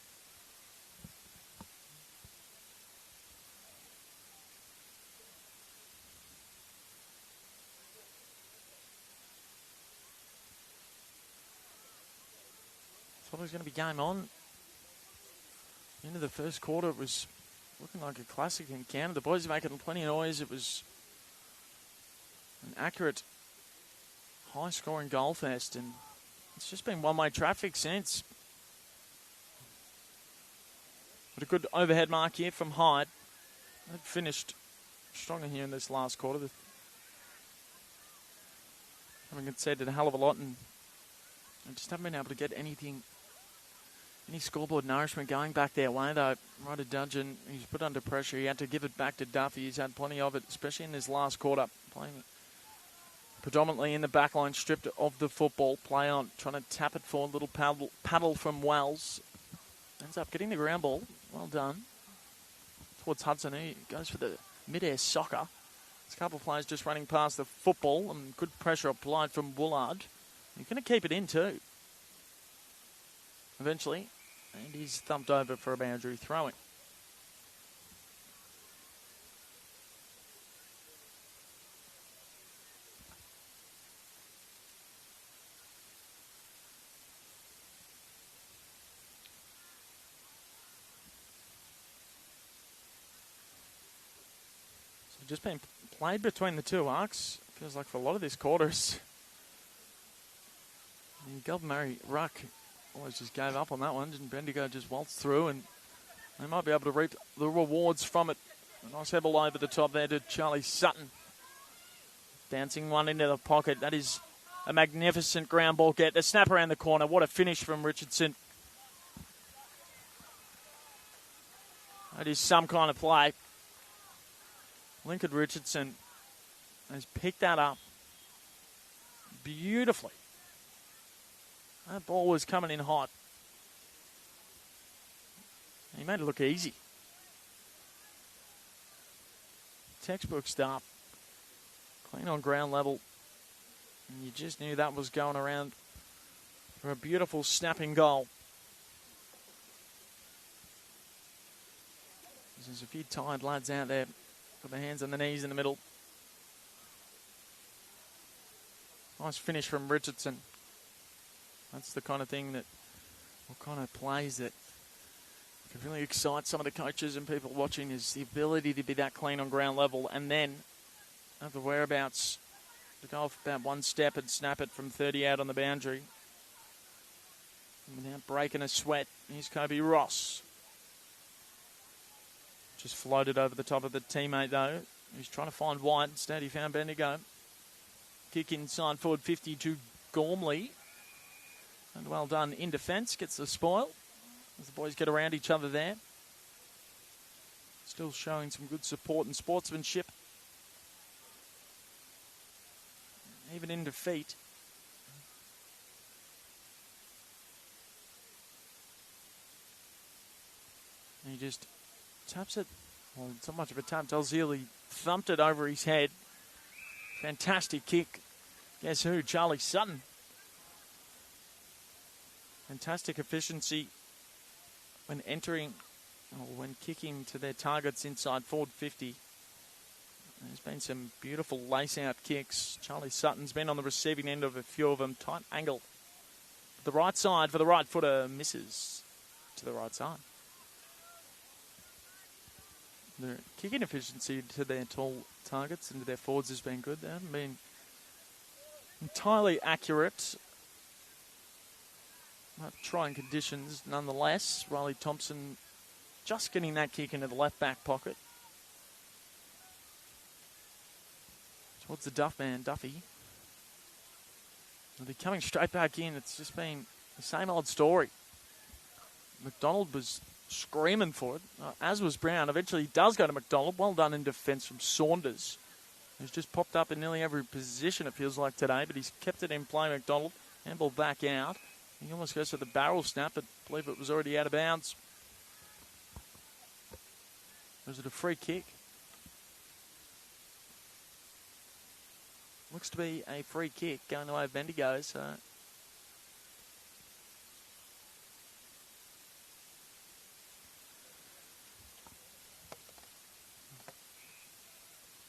[SPEAKER 1] Thought it was going to be game on. Into the first quarter, it was looking like a classic encounter. The boys are making plenty of noise. It was an accurate, high-scoring goal fest, and it's just been one-way traffic since. But a good overhead mark here from Hyde. They've finished stronger here in this last quarter. Having conceded a hell of a lot, and just haven't been able to get any scoreboard nourishment going back their way, though. Ryder Dudgeon, he's put under pressure. He had to give it back to Duffy. He's had plenty of it, especially in this last quarter, playing predominantly in the back line, stripped of the football. Play on, trying to tap it forward. Little paddle from Wells. Ends up getting the ground ball. Well done. Towards Hudson. He goes for the mid-air soccer. There's a couple of players just running past the football, and good pressure applied from Woolard. He's going to keep it in too. Eventually. And he's thumped over for a boundary throwing. Just been played between the two arcs. Feels like for a lot of this quarters. Goulburn Murray ruck always just gave up on that one. Didn't Bendigo just waltz through, and they might be able to reap the rewards from it. A nice head ball over the top there to Charlie Sutton. Bouncing one into the pocket. That is a magnificent ground ball get. The snap around the corner. What a finish from Richardson. That is some kind of play. Lincoln Richardson has picked that up beautifully. That ball was coming in hot. He made it look easy. Textbook stuff. Clean on ground level. And you just knew that was going around for a beautiful snapping goal. There's a few tired lads out there. Got their hands on the knees in the middle. Nice finish from Richardson. That's the kind of thing that what kind of plays that could really excite some of the coaches and people watching is the ability to be that clean on ground level and then have the whereabouts to go off about one step and snap it from 30 out on the boundary. And without breaking a sweat, here's Kobe Ross. Just floated over the top of the teammate though. He's trying to find White. Instead he found Bendigo. Kick inside forward 50 to Gormley. And well done in defence. Gets the spoil. As the boys get around each other there. Still showing some good support and sportsmanship. Even in defeat. And he just taps it. Well, it's not much of a tap. Dalziel thumped it over his head. Fantastic kick. Guess who? Charlie Sutton. Fantastic efficiency when entering or when kicking to their targets inside forward 50. There's been some beautiful lace-out kicks. Charlie Sutton's been on the receiving end of a few of them. Tight angle. The right side for the right footer misses to the right side. Their kicking efficiency to their tall targets and to their forwards has been good. They haven't been entirely accurate. Trying conditions nonetheless. Riley Thompson just getting that kick into the left back pocket. Towards the Duff man, Duffy. They're coming straight back in. It's just been the same old story. McDonald was screaming for it, as was Brown. Eventually he does go to McDonald. Well done in defence from Saunders, who's just popped up in nearly every position, it feels like, today, but he's kept it in play, McDonald. Handball back out. He almost goes to the barrel snap, but I believe it was already out of bounds. Was it a free kick? Looks to be a free kick going the way of Bendigo, so...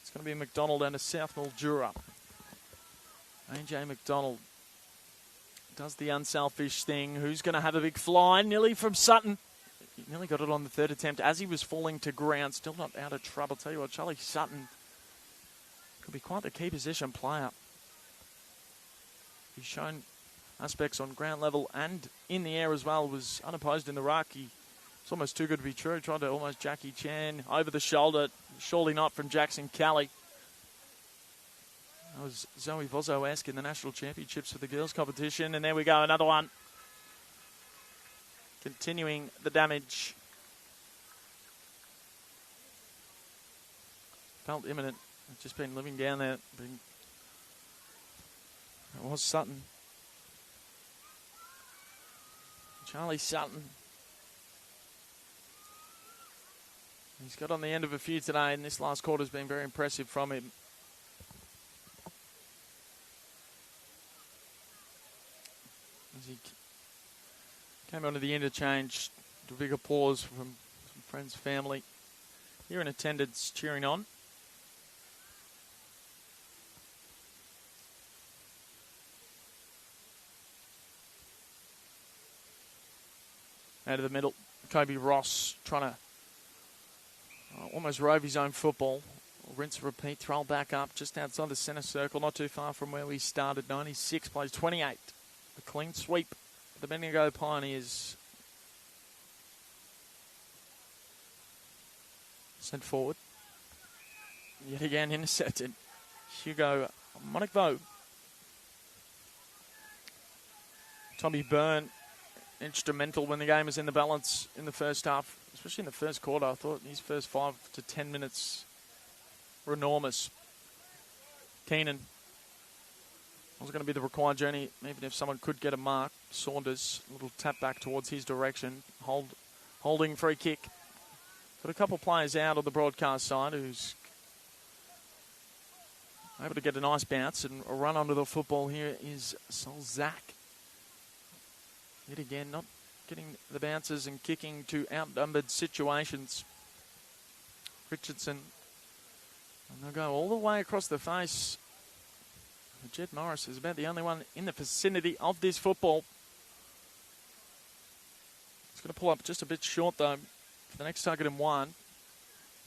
[SPEAKER 1] It's going to be McDonald and a South Mildura. AJ McDonald does the unselfish thing. Who's going to have a big fly? Nearly from Sutton. He nearly got it on the third attempt as he was falling to ground. Still not out of trouble. Tell you what, Charlie Sutton could be quite the key position player. He's shown aspects on ground level and in the air as well. Was unopposed in the ruck. It's almost too good to be true. Tried to almost Jackie Chan over the shoulder. Surely not from Jackson Kelly. That was Zoe Vozo-esque in the National Championships for the girls competition. And there we go, another one. Continuing the damage. Felt imminent. It's just been living down there. It was Sutton. Charlie Sutton. He's got on the end of a few today, and this last quarter has been very impressive from him. As he came onto the interchange, to a big applause from some friends, family here in attendance cheering on. Out of the middle, Kobe Ross trying to almost rove his own football. Rinse, repeat, throw back up just outside the centre circle, not too far from where we started. 96, plays 28. A clean sweep for the Bendigo Pioneers. Sent forward. Yet again intercepted. Hugo Monikvo. Tommy Byrne, instrumental when the game was in the balance in the first half, especially in the first quarter. I thought his first 5 to 10 minutes were enormous. Keenan was going to be the required journey, even if someone could get a mark. Saunders, a little tap back towards his direction. Holding free kick. Got a couple players out on the broadcast side who's able to get a nice bounce and a run onto the football. Here is Solzak. Yet again, not getting the bounces and kicking to outnumbered situations. Richardson. And they'll go all the way across the face. Jed Morris is about the only one in the vicinity of this football. It's going to pull up just a bit short, though, for the next target in one.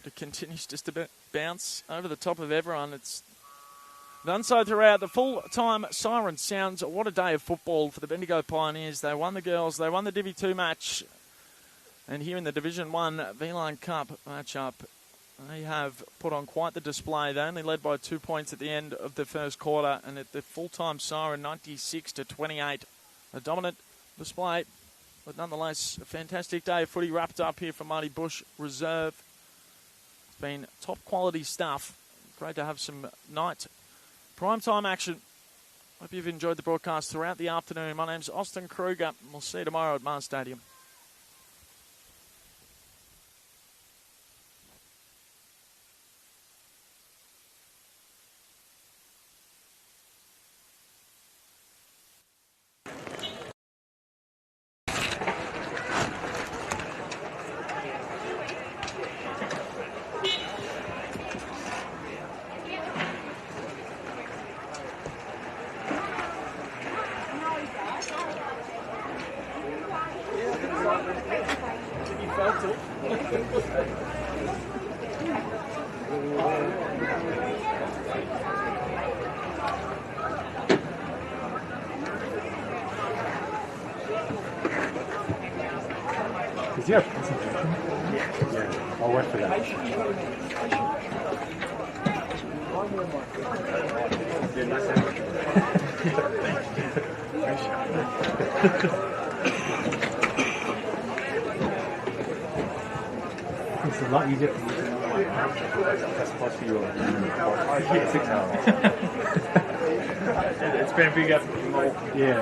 [SPEAKER 1] It continues just to bounce over the top of everyone. It's done so throughout. The full-time siren sounds. What a day of football for the Bendigo Pioneers. They won the girls. They won the Divi 2 match. And here in the Division 1 V-Line Cup matchup, they have put on quite the display. They only led by 2 points at the end of the first quarter. And at the full-time siren, 96-28. A dominant display. But nonetheless, a fantastic day of footy wrapped up here from Marty Bush Reserve. It's been top quality stuff. Great to have some night primetime action. Hope you've enjoyed the broadcast throughout the afternoon. My name's Austin Kruger. We'll see you tomorrow at Mars Stadium.
[SPEAKER 2] Is he a presentation? Yeah, I'll wait for that. It's a lot easier for you to know my arms as opposed to your 6 hours. It's been a big effort. Yeah.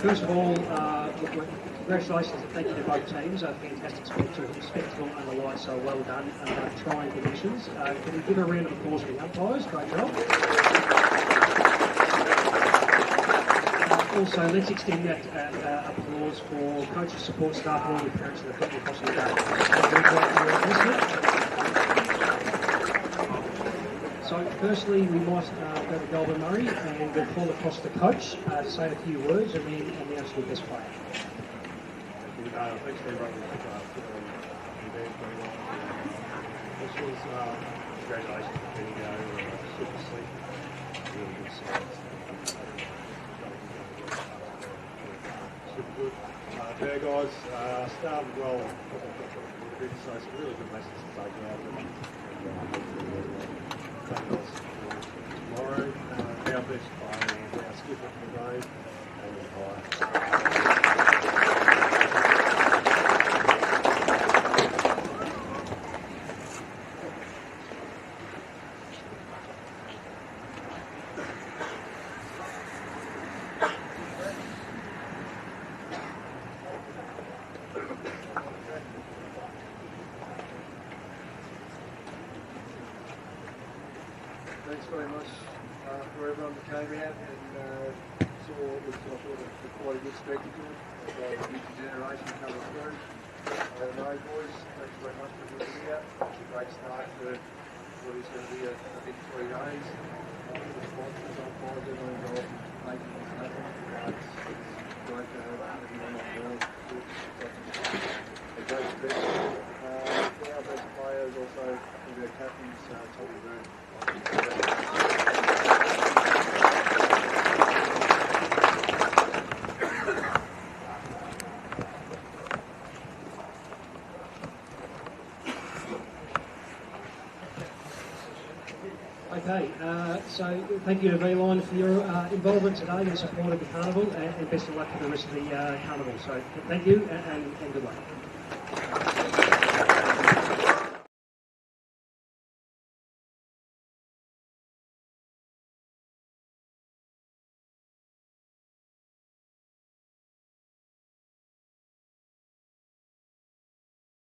[SPEAKER 3] First of all, congratulations and thank you to both teams. A fantastic spectacle and the lights, so well done. Trying conditions. Can we give a round of applause for the umpires? Great job. Also, let's extend that applause for coaches, support staff, and all the parents and the people across the day. So firstly, we might go to Goulburn Murray and we'll call across the coach to say a few words and then announce the best player.
[SPEAKER 2] Thanks everybody for this was congratulations to Bendigo, super sleep, really good sides. Super good. There guys, started well, so some really good lessons to take out of it. Tomorrow, our best player and our skipper for the day, and the thanks very much for everyone that came out and saw what was quite a good spectacle. The future generation coming through. No, boys, thanks very much for being here. It's a great start to what is going to be a big 3 days. The sponsors, umpires, everyone involved in making this happen. It's great to have everyone on board. A great spectacle. For our best players, also for their captains, Tommy Brown.
[SPEAKER 3] Okay, so thank you to V-Line for your involvement today in support of the carnival, and best of luck for the rest of the carnival. So thank you and good luck.